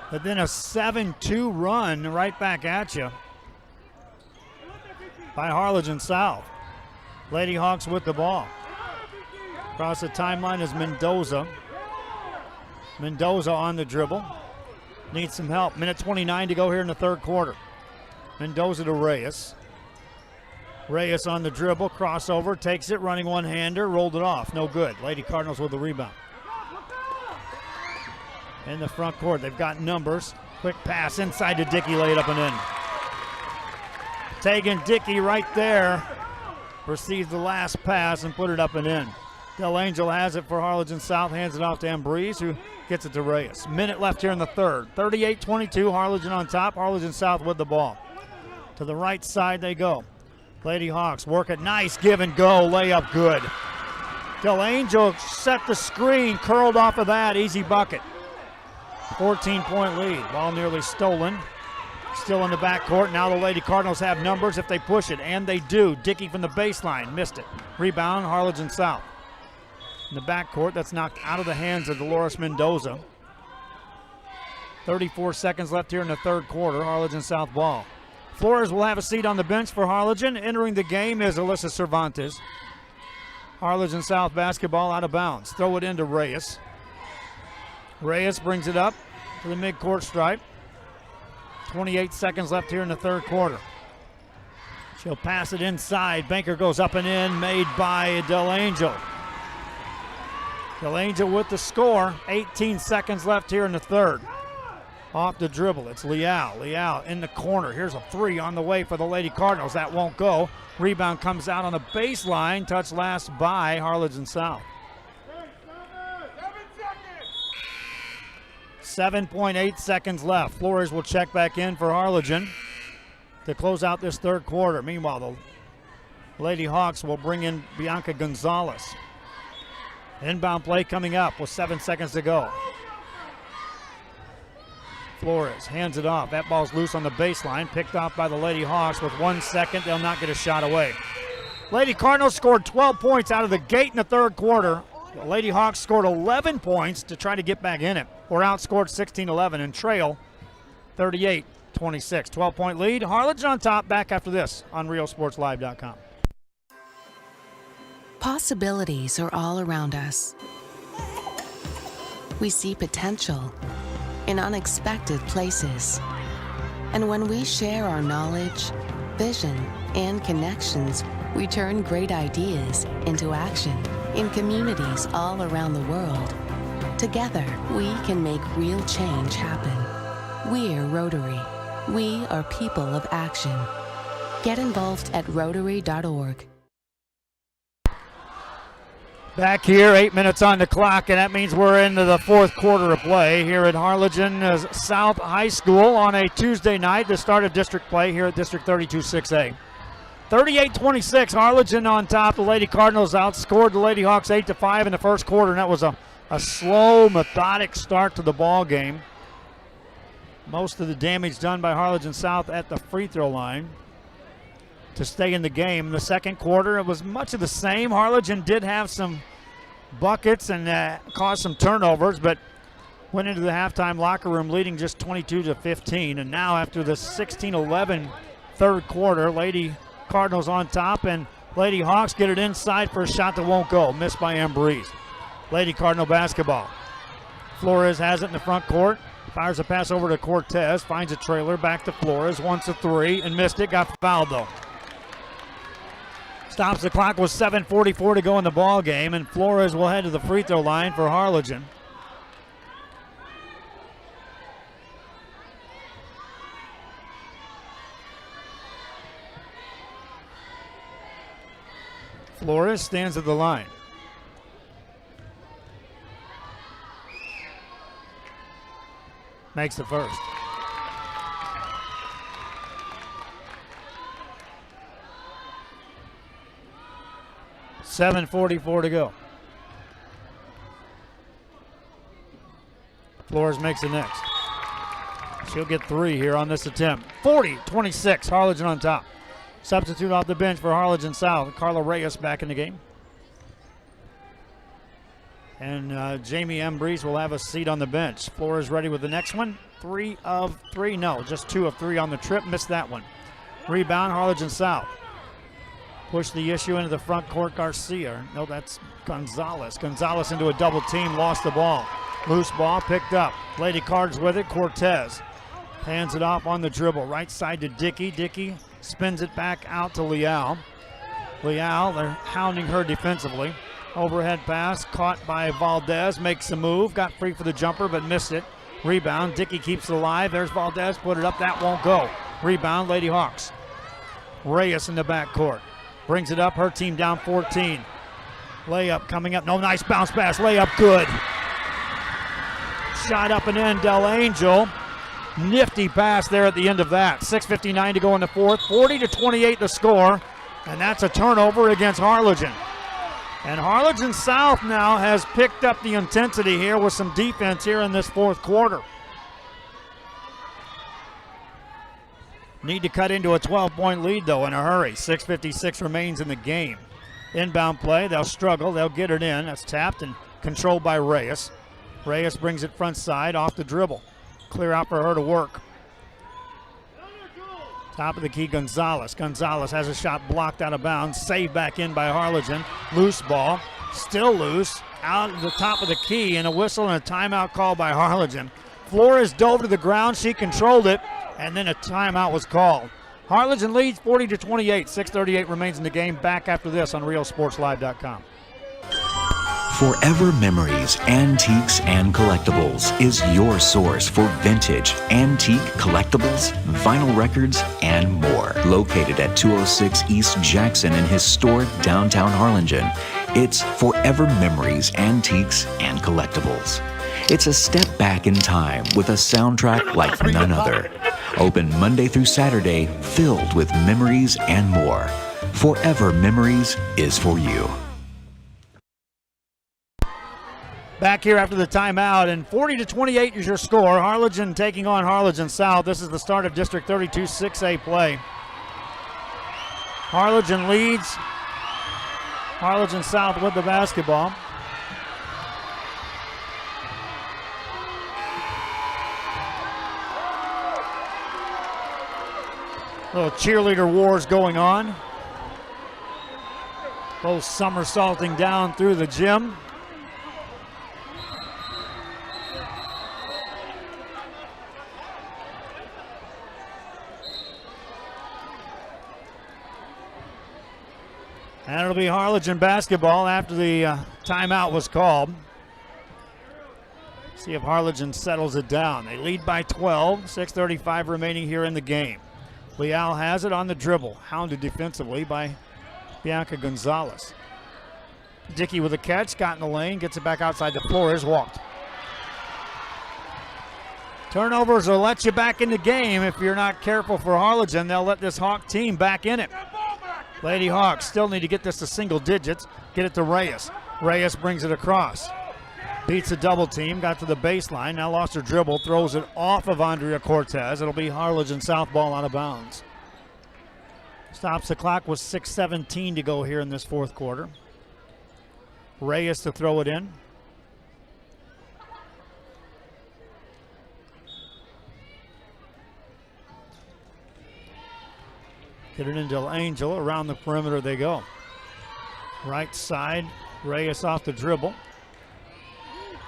But then a 7-2 run right back at you by Harlingen South. Lady Hawks with the ball. Across the timeline is Mendoza. Mendoza on the dribble. Needs some help. Minute 29 to go here in the third quarter. Mendoza to Reyes. Reyes on the dribble. Crossover. Takes it. Running one-hander. Rolled it off. No good. Lady Cardinals with the rebound. In the front court, they've got numbers. Quick pass inside to Dickey, lay it up and in. Tegan Dickey right there. Receives the last pass and put it up and in. Delangel has it for Harlingen South, hands it off to Ambrose, who gets it to Reyes. Minute left here in the third. 38-22, Harlingen on top. Harlingen South with the ball. To the right side they go. Lady Hawks work it. Nice give and go. Layup good. Delangel set the screen, curled off of that. Easy bucket. 14-point lead. Ball nearly stolen. Still in the backcourt. Now the Lady Cardinals have numbers if they push it, and they do. Dickey from the baseline. Missed it. Rebound, Harlingen South. In the backcourt, that's knocked out of the hands of Dolores Mendoza. 34 seconds left here in the third quarter. Harlingen South ball. Flores will have a seat on the bench for Harlingen. Entering the game is Alyssa Cervantes. Harlingen South basketball out of bounds. Throw it into Reyes. Reyes brings it up to the midcourt stripe. 28 seconds left here in the third quarter. She'll pass it inside. Banker goes up and in, made by Delangel. Delangel with the score. 18 seconds left here in the third. Off the dribble, it's Leal. Leal in the corner. Here's a three on the way for the Lady Cardinals. That won't go. Rebound comes out on the baseline. Touch last by Harlingen South. 7.8 seconds left. Flores will check back in for Harlingen to close out this third quarter. Meanwhile, the Lady Hawks will bring in Bianca Gonzalez. Inbound play coming up with 7 seconds to go. Flores hands it off. That ball's loose on the baseline. Picked off by the Lady Hawks with 1 second. They'll not get a shot away. Lady Cardinals scored 12 points out of the gate in the third quarter. The Lady Hawks scored 11 points to try to get back in it. Or outscored 16-11 and trail 38-26. 12-point lead. Harlingen on top. Back after this on RealSportsLive.com. Possibilities are all around us. We see potential in unexpected places. And when we share our knowledge, vision, and connections, we turn great ideas into action in communities all around the world. Together, we can make real change happen. We're Rotary. We are people of action. Get involved at Rotary.org. Back here, 8 minutes on the clock, and that means we're into the fourth quarter of play here at Harlingen South High School on a Tuesday night, the start of district play here at District 32-6A. 38-26, Harlingen on top. The Lady Cardinals outscored the Lady Hawks 8-5 in the first quarter, and that was a slow, methodic start to the ball game. Most of the damage done by Harlingen South at the free throw line to stay in the game. In the second quarter, it was much of the same. Harlingen did have some buckets and caused some turnovers, but went into the halftime locker room leading just 22-15. And now after the 16-11 third quarter, Lady Cardinals on top, and Lady Hawks get it inside for a shot that won't go. Missed by Ambrose. Lady Cardinal basketball. Flores has it in the front court. Fires a pass over to Cortez. Finds a trailer. Back to Flores. Wants a three and missed it. Got fouled though. Stops the clock with 7:44 to go in the ball game, and Flores will head to the free throw line for Harlingen. Flores stands at the line. Makes the first. $7:44 to go. Flores makes the next. She'll get three here on this attempt. 40-26, Harlingen on top. Substitute off the bench for Harlingen South. Carla Reyes back in the game. And Jamie Ambrose will have a seat on the bench. Flores ready with the next one. 3 of 3. No, just 2 of 3 on the trip. Missed that one. Rebound, Harlingen South. Push the issue into the front court, Garcia. No, that's Gonzalez. Gonzalez into a double team, lost the ball. Loose ball picked up. Lady Cards with it, Cortez. Hands it off on the dribble. Right side to Dickey. Dickey spins it back out to Leal. Leal, they're hounding her defensively. Overhead pass, caught by Valdez, makes the move, got free for the jumper, but missed it. Rebound, Dickey keeps it alive. There's Valdez, put it up, that won't go. Rebound, Lady Hawks. Reyes in the backcourt. Brings it up, her team down 14. Layup coming up, no, nice bounce pass, layup good. Shot up and in, Del Angel. Nifty pass there at the end of that. 6:59 to go in the fourth, 40-28 the score, and that's a turnover against Harlingen. And Harlingen South now has picked up the intensity here with some defense here in this fourth quarter. Need to cut into a 12-point lead, though, in a hurry. 6:56 remains in the game. Inbound play, they'll struggle. They'll get it in. That's tapped and controlled by Reyes. Reyes brings it front side off the dribble. Clear out for her to work. Top of the key, Gonzalez. Gonzalez has a shot blocked out of bounds. Saved back in by Harlingen. Loose ball. Still loose. Out at the top of the key, and a whistle and a timeout call by Harlingen. Flores dove to the ground. She controlled it, and then a timeout was called. Harlingen leads 40-28. 6:38 remains in the game. Back after this on RealSportsLive.com. Forever Memories, Antiques, and Collectibles is your source for vintage, antique collectibles, vinyl records, and more. Located at 206 East Jackson in historic downtown Harlingen, it's Forever Memories, Antiques, and Collectibles. It's a step back in time with a soundtrack like none other. Open Monday through Saturday, filled with memories and more. Forever Memories is for you. Back here after the timeout, and 40-28 is your score. Harlingen taking on Harlingen South. This is the start of District 32-6A play. Harlingen leads. Harlingen South with the basketball. Little cheerleader wars going on. Both somersaulting down through the gym. And it'll be Harlingen basketball after the timeout was called. See if Harlingen settles it down. They lead by 12, 6:35 remaining here in the game. Leal has it on the dribble, hounded defensively by Bianca Gonzalez. Dickey with a catch, got in the lane, gets it back outside the floor, is walked. Turnovers will let you back in the game if you're not careful for Harlingen. They'll let this Hawk team back in it. Lady Hawks still need to get this to single digits, get it to Reyes. Reyes brings it across. Beats a double team, got to the baseline, now lost her dribble, throws it off of Andrea Cortez. It'll be Harlingen south ball out of bounds. Stops the clock with 6:17 to go here in this fourth quarter. Reyes to throw it in. Get it into Angel, around the perimeter they go. Right side, Reyes off the dribble.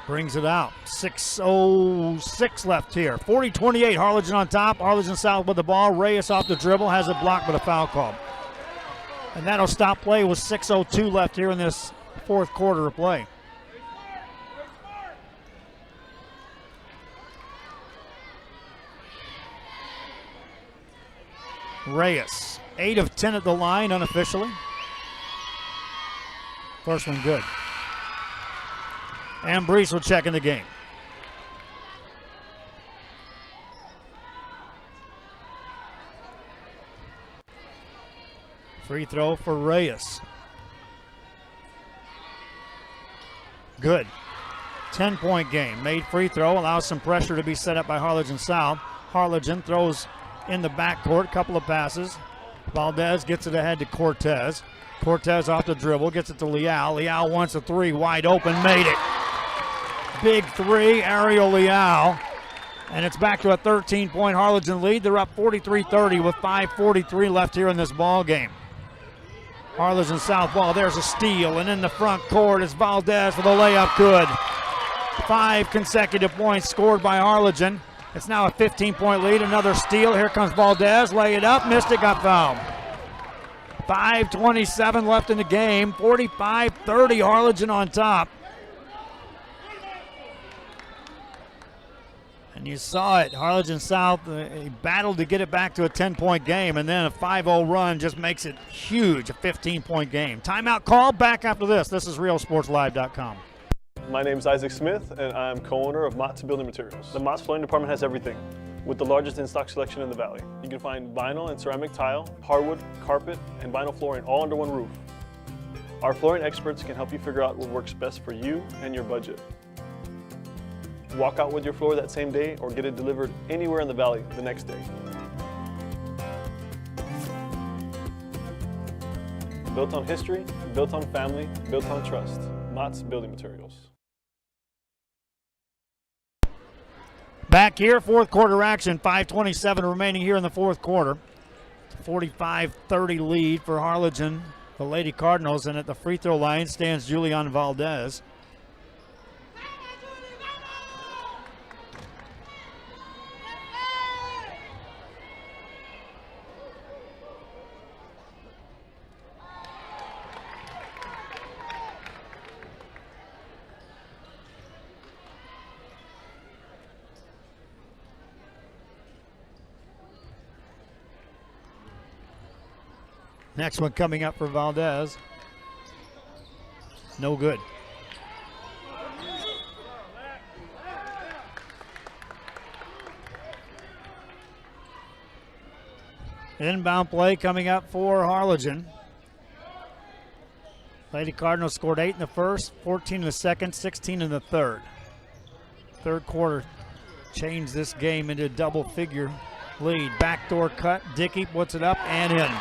Brings it out. 6:06 left here. 40-28, Harlingen on top. Harlingen south with the ball. Reyes off the dribble, has it blocked, but a foul call. And that'll stop play with 6:02 left here in this fourth quarter of play. Reyes, 8 of 10 at the line unofficially. First one good. And Brees will check in the game. Free throw for Reyes. Good. 10-point game. Made free throw, allows some pressure to be set up by Harlingen South. Harlingen throws in the backcourt, couple of passes. Valdez gets it ahead to Cortez. Cortez off the dribble, gets it to Leal. Leal wants a three, wide open, made it. Big three, Ariel Leal. And it's back to a 13-point Harlingen lead. They're up 43-30 with 5:43 left here in this ball game. Harlingen South ball, there's a steal, and in the front court is Valdez for the layup, good. 5 consecutive points scored by Harlingen. It's now a 15-point lead, another steal. Here comes Valdez, lay it up, missed it, got fouled. 5:27 left in the game, 45-30, Harlingen on top. And you saw it, Harlingen South battled to get it back to a 10-point game, and then a 5-0 run just makes it huge, a 15-point game. Timeout call, back after this. This is RealSportsLive.com. My name is Isaac Smith, and I'm co-owner of Mott's Building Materials. The Mott's Flooring Department has everything, with the largest in-stock selection in the Valley. You can find vinyl and ceramic tile, hardwood, carpet, and vinyl flooring all under one roof. Our flooring experts can help you figure out what works best for you and your budget. Walk out with your floor that same day or get it delivered anywhere in the Valley the next day. Built on history, built on family, built on trust. Mott's Building Materials. Back here, fourth quarter action, 5:27 remaining here in the fourth quarter. 45-30 lead for Harlingen, the Lady Cardinals, and at the free throw line stands Julian Valdez. Next one coming up for Valdez. No good. Inbound play coming up for Harlingen. Lady Cardinals scored 8 in the first, 14 in the second, 16 in the third. Third quarter changed this game into a double-figure lead. Backdoor cut, Dickey puts it up and in.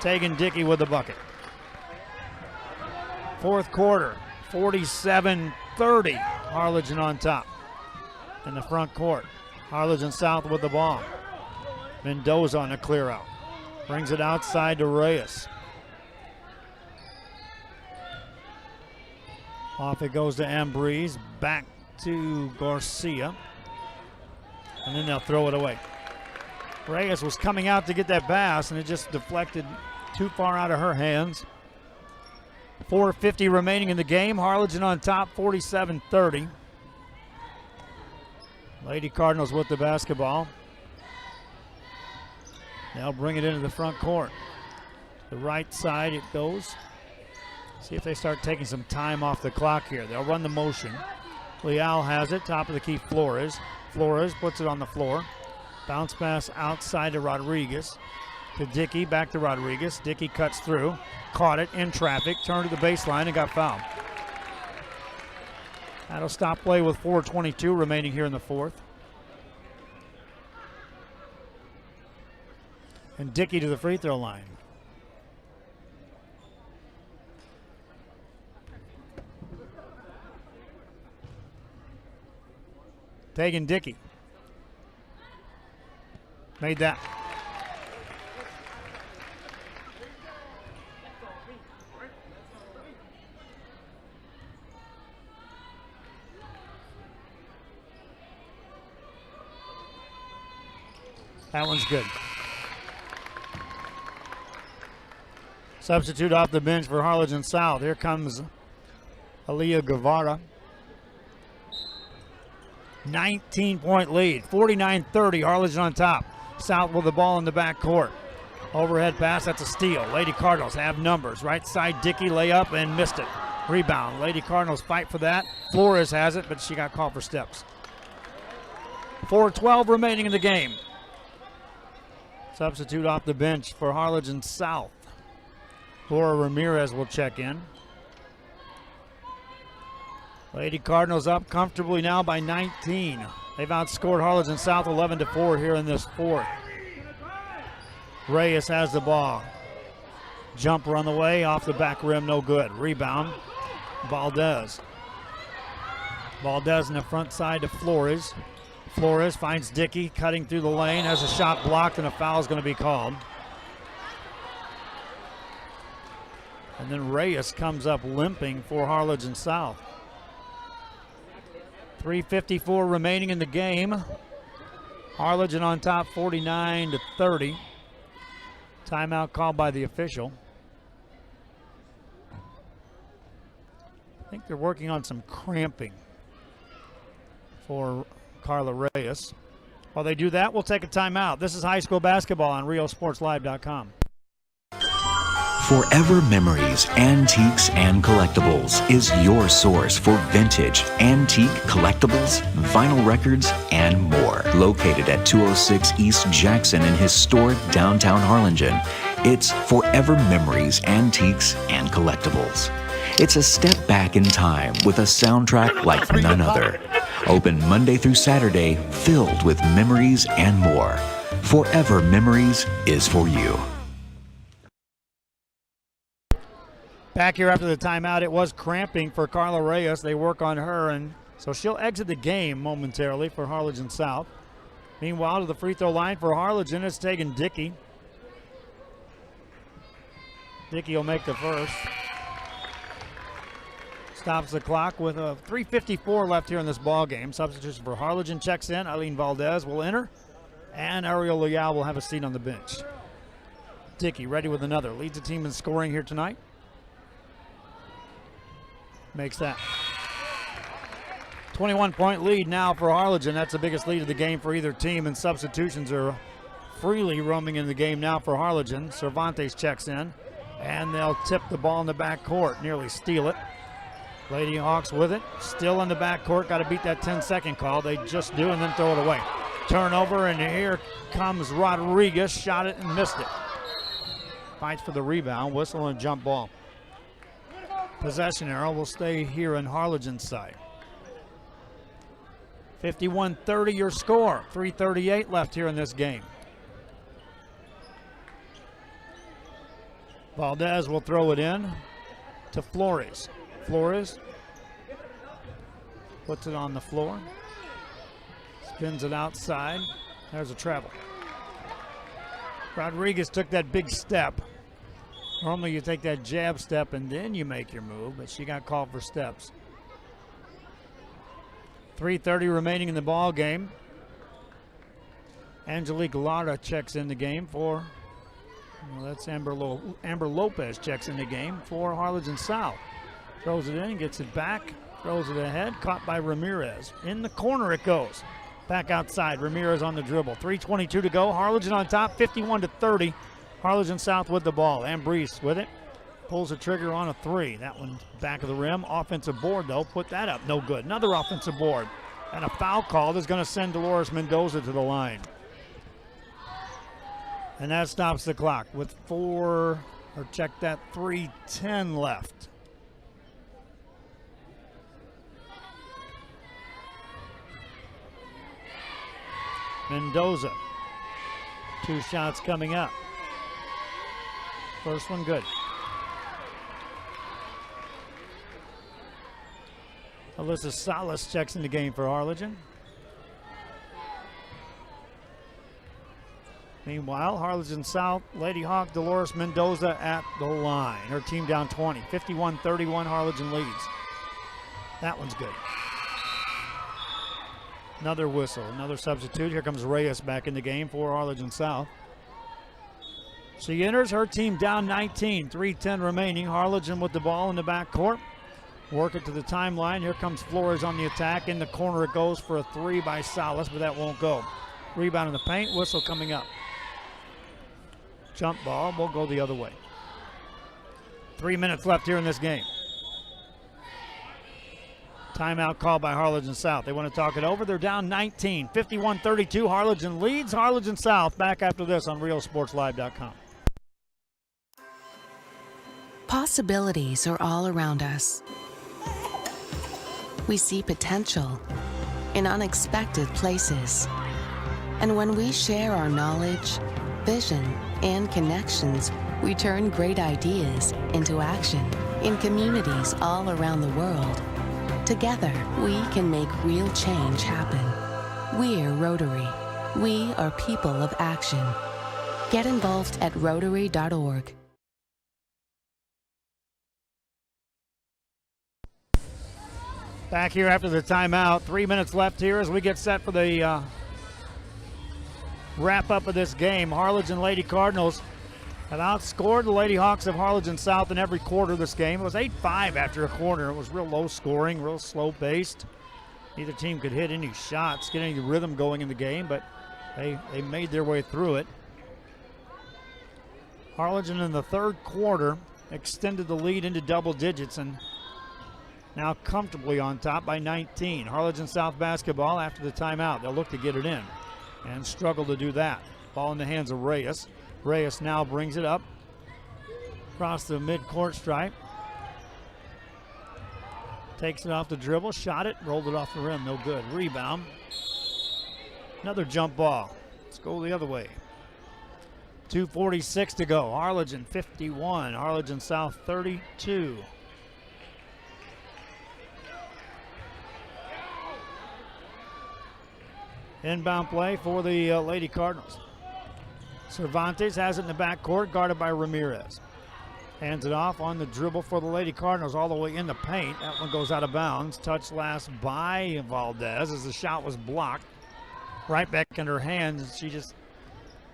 Tegan Dickey with the bucket. Fourth quarter, 47-30, Harlingen on top in the front court. Harlingen South with the ball. Mendoza on a clear out. Brings it outside to Reyes. Off it goes to Ambriz. Back to Garcia. And then they'll throw it away. Reyes was coming out to get that pass, and it just deflected too far out of her hands. 4:50 remaining in the game. Harlingen on top, 47-30. Lady Cardinals with the basketball. They'll bring it into the front court. The right side it goes. See if they start taking some time off the clock here. They'll run the motion. Leal has it, top of the key, Flores. Flores puts it on the floor. Bounce pass outside to Rodriguez. To Dickey, back to Rodriguez. Dickey cuts through, caught it in traffic, turned to the baseline and got fouled. That'll stop play with 4:22 remaining here in the fourth. And Dickey to the free throw line. Tegan Dickey. Made that. That one's good. Substitute off the bench for Harlingen South. Here comes Aaliyah Guevara. 19-point lead, 49-30, Harlingen on top. South with the ball in the back court. Overhead pass, that's a steal. Lady Cardinals have numbers. Right side, Dickey layup and missed it. Rebound, Lady Cardinals fight for that. Flores has it, but she got called for steps. 4:12 remaining in the game. Substitute off the bench for Harlingen South. Laura Ramirez will check in. Lady Cardinals up comfortably now by 19. They've outscored Harlingen South 11-4 here in this fourth. Reyes has the ball. Jumper on the way, off the back rim, no good. Rebound, Valdez. Valdez in the front side to Flores. Flores finds Dickey cutting through the lane, has a shot blocked, and a foul is going to be called. And then Reyes comes up limping for Harlingen South. 3:54 remaining in the game. Harlingen on top, 49-30. Timeout called by the official. I think they're working on some cramping for Carla Reyes. While they do that, we'll take a timeout. This is high school basketball on RioSportsLive.com. Forever Memories, Antiques, and Collectibles is your source for vintage, antique collectibles, vinyl records, and more. Located at 206 East Jackson in historic downtown Harlingen, it's Forever Memories, Antiques, and Collectibles. It's a step back in time with a soundtrack like none other. Open Monday through Saturday, filled with memories and more. Forever Memories is for you. Back here after the timeout, it was cramping for Carla Reyes. They work on her, and so she'll exit the game momentarily for Harlingen South. Meanwhile, to the free throw line for Harlingen, it's taken Dickey. Dickey will make the first. Stops the clock with a 3:54 left here in this ball game. Substitution for Harlingen checks in. Eileen Valdez will enter, and Ariel Leal will have a seat on the bench. Dickey ready with another. Leads the team in scoring here tonight. Makes that. 21-point lead now for Harlingen. That's the biggest lead of the game for either team, and substitutions are freely roaming in the game now for Harlingen. Cervantes checks in, and they'll tip the ball in the back court, nearly steal it. Lady Hawks with it, still in the back court. Got to beat that 10-second call. They just do, and then throw it away. Turnover, and here comes Rodriguez. Shot it and missed it. Fights for the rebound, whistle and jump ball. Possession arrow will stay here in Harlingen's side. 51-30 your score. 3:38 left here in this game. Valdez will throw it in to Flores. Flores puts it on the floor. Spins it outside. There's a travel. Rodriguez took that big step. Normally you take that jab step and then you make your move, but she got called for steps. 3:30 remaining in the ball game. Angelique Lara checks in the game for, well, that's Amber Lopez checks in the game for Harlingen South. Throws it in, gets it back, throws it ahead, caught by Ramirez. In the corner it goes. Back outside, Ramirez on the dribble. 3:22 to go. Harlingen on top, 51-30. Harlingen South with the ball. Ambrose with it. Pulls the trigger on a three. That one back of the rim. Offensive board, though. Put that up. No good. Another offensive board. And a foul call that's going to send Dolores Mendoza to the line. And that stops the clock with 3:10 left. Mendoza. 2 shots coming up. First one good. Alyssa Salas checks in the game for Harlingen. Meanwhile, Harlingen South, Lady Hawk, Dolores Mendoza at the line. Her team down 20. 51-31, Harlingen leads. That one's good. Another whistle, another substitute. Here comes Reyes back in the game for Harlingen South. She enters, her team down 19, 3:10 remaining. Harlingen with the ball in the backcourt. Work it to the timeline. Here comes Flores on the attack. In the corner it goes for a three by Salas, but that won't go. Rebound in the paint, whistle coming up. Jump ball will go the other way. 3 minutes left here in this game. Timeout called by Harlingen South. They want to talk it over. They're down 19, 51-32. Harlingen leads. Harlingen South back after this on RealSportsLive.com. Possibilities are all around us. We see potential in unexpected places. And when we share our knowledge, vision, and connections, we turn great ideas into action in communities all around the world. Together, we can make real change happen. We're Rotary. We are people of action. Get involved at Rotary.org. Back here after the timeout. 3 minutes left here as we get set for the wrap-up of this game. Harlingen Lady Cardinals have outscored the Lady Hawks of Harlingen South in every quarter of this game. It was 8-5 after a quarter. It was real low scoring, real slow-paced. Neither team could hit any shots, get any rhythm going in the game, but they made their way through it. Harlingen in the third quarter extended the lead into double digits and now comfortably on top by 19. Harlingen South basketball after the timeout. They'll look to get it in and struggle to do that. Ball in the hands of Reyes. Reyes now brings it up across the mid-court stripe. Takes it off the dribble, shot it, rolled it off the rim, no good. Rebound. Another jump ball. Let's go the other way. 2:46 to go. Harlingen 51, Harlingen South 32. Inbound play for the Lady Cardinals. Cervantes has it in the backcourt, guarded by Ramirez. Hands it off on the dribble for the Lady Cardinals all the way in the paint. That one goes out of bounds. Touch last by Valdez as the shot was blocked. Right back in her hands. She just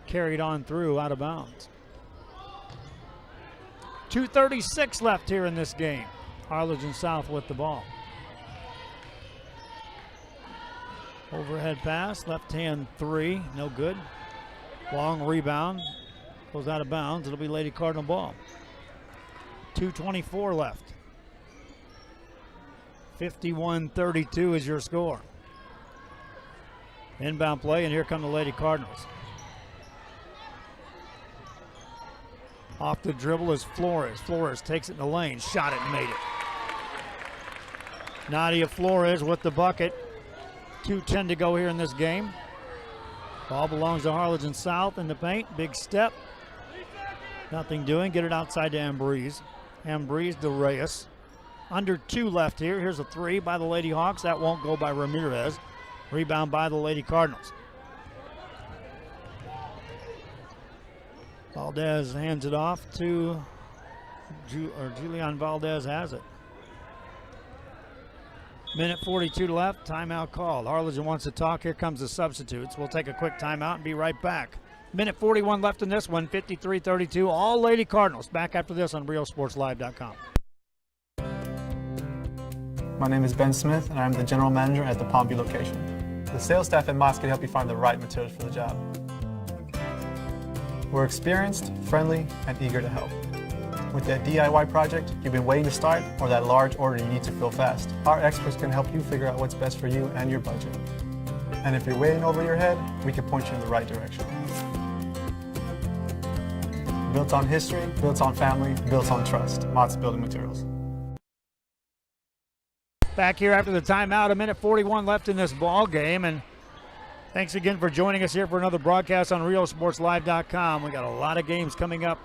carried on through out of bounds. 2:36 left here in this game. Harlingen South with the ball. Overhead pass, left hand three, no good. Long rebound, goes out of bounds. It'll be Lady Cardinal ball. 2:24 left. 51-32 is your score. Inbound play, and here come the Lady Cardinals. Off the dribble is Flores. Flores takes it in the lane, shot it and made it. Nadia Flores with the bucket. 2:10 to go here in this game. Ball belongs to Harlingen South in the paint. Big step. Nothing doing. Get it outside to Ambrose. Ambrose to Reyes. Under 2 left here. Here's a three by the Lady Hawks. That won't go by Ramirez. Rebound by the Lady Cardinals. Valdez hands it off to, Julian Valdez has it. Minute 42 left, timeout called. Harlingen wants to talk. Here comes the substitutes. We'll take a quick timeout and be right back. Minute 41 left in this one, 53-32. All Lady Cardinals. Back after this on RealSportsLive.com. My name is Ben Smith, and I'm the general manager at the Palmview location. The sales staff at Mott's can help you find the right materials for the job. We're experienced, friendly, and eager to help. With that DIY project you've been waiting to start, or that large order you need to fill fast, our experts can help you figure out what's best for you and your budget. And if you're way in over your head, we can point you in the right direction. Built on history, built on family, built on trust. Mott's Building Materials. Back here after the timeout, a minute 41 left in this ball game, and thanks again for joining us here for another broadcast on RealSportsLive.com. We got a lot of games coming up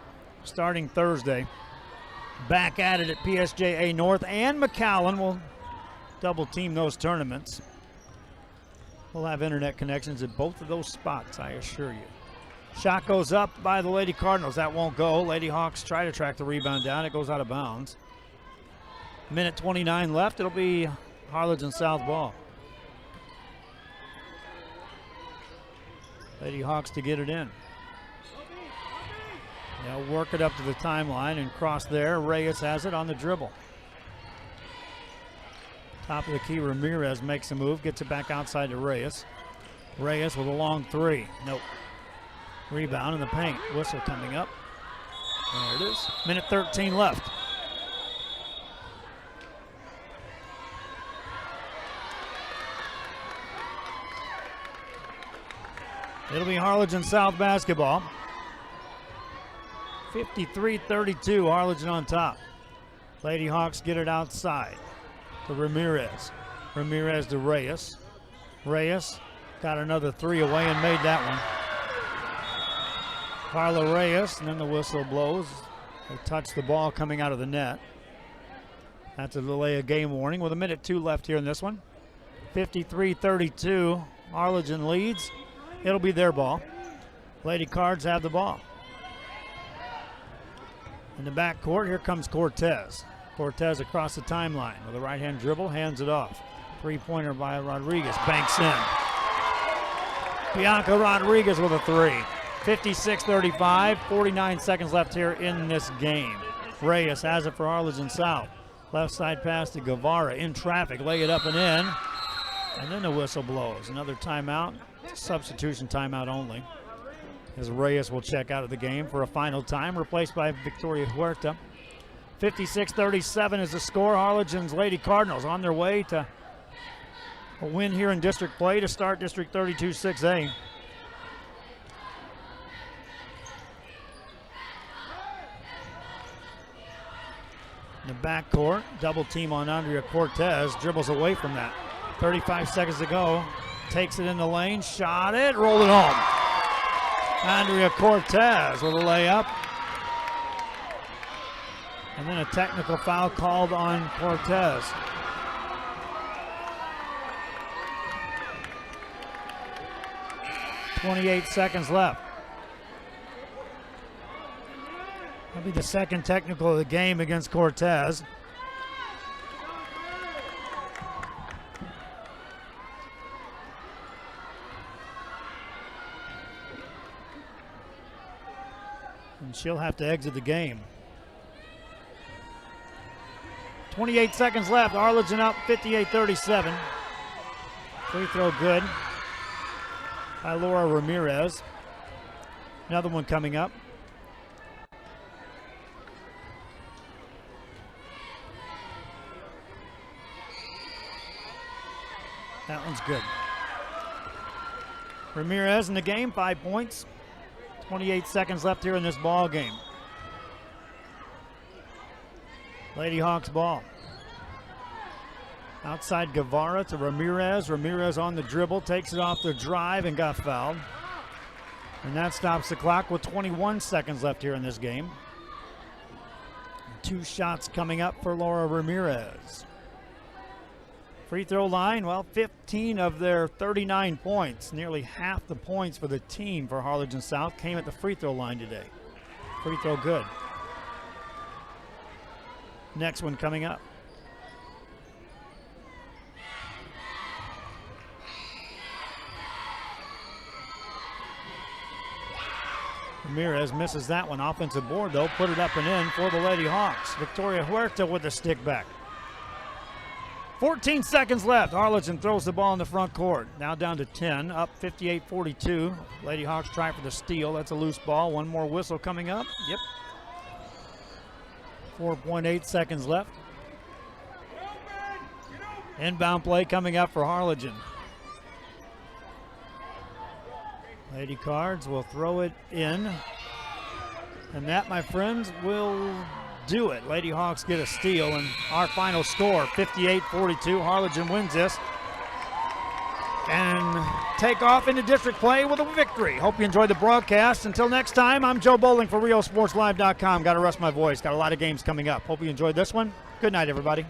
starting Thursday. Back at it at PSJA North and McAllen. We'll double team those tournaments. We'll have internet connections at both of those spots, I assure you. Shot goes up by the Lady Cardinals. That won't go. Lady Hawks try to track the rebound down. It goes out of bounds. Minute 29 left. It'll be Harlingen South ball. Lady Hawks to get it in. They'll work it up to the timeline and cross there. Reyes has it on the dribble. Top of the key, Ramirez makes a move, gets it back outside to Reyes. Reyes with a long three. Nope. Rebound in the paint. Whistle coming up. There it is. Minute 13 left. It'll be Harlingen South basketball. 53-32, Harlingen on top. Lady Hawks get it outside to Ramirez. Ramirez to Reyes. Reyes got another three away and made that one. Carla Reyes, and then the whistle blows. They touch the ball coming out of the net. That's a delay of game warning with a minute 2 left here in this one. 53-32, Harlingen leads. It'll be their ball. Lady Cards have the ball. In the backcourt, here comes Cortez. Cortez across the timeline with a right-hand dribble, hands it off. Three-pointer by Rodriguez, banks in. Bianca Rodriguez with a three. 56-35, 49 seconds left here in this game. Reyes has it for Harlingen South. Left side pass to Guevara, in traffic, lay it up and in. And then the whistle blows. Another timeout, substitution timeout only, as Reyes will check out of the game for a final time, replaced by Victoria Huerta. 56-37 is the score. Harlingen's Lady Cardinals on their way to a win here in district play to start District 32 6A. In the backcourt, double team on Andrea Cortez, dribbles away from that. 35 seconds to go, takes it in the lane, shot it, rolled it home. Andrea Cortez with a layup. And then a technical foul called on Cortez. .28 seconds left. That'll be the second technical of the game against Cortez. And she'll have to exit the game. 28 seconds left. Harlingen up 58-37. Free throw good by Laura Ramirez. Another one coming up. That one's good. Ramirez in the game, 5 points. 28 seconds left here in this ball game. Lady Hawks ball. Outside Guevara to Ramirez. Ramirez on the dribble, takes it off the drive and got fouled. And that stops the clock with 21 seconds left here in this game. 2 shots coming up for Laura Ramirez. Free throw line, well, 15 of their 39 points, nearly half the points for the team for Harlingen South came at the free throw line today. Free throw good. Next one coming up. Ramirez misses that one. Offensive board, though. Put it up and in for the Lady Hawks. Victoria Huerta with the stick back. 14 seconds left. Harlingen throws the ball in the front court. Now down to 10, up 58-42. Lady Hawks try for the steal. That's a loose ball. One more whistle coming up. Yep. 4.8 seconds left. Inbound play coming up for Harlingen. Lady Cards will throw it in. And that, my friends, will do it. Lady Hawks get a steal, and our final score, 58-42. Harlingen wins this and take off into district play with a victory. Hope you enjoyed the broadcast. Until next time, I'm Joe Bowling for RioSportsLive.com. Got to rest my voice. Got a lot of games coming up. Hope you enjoyed this one. Good night, everybody.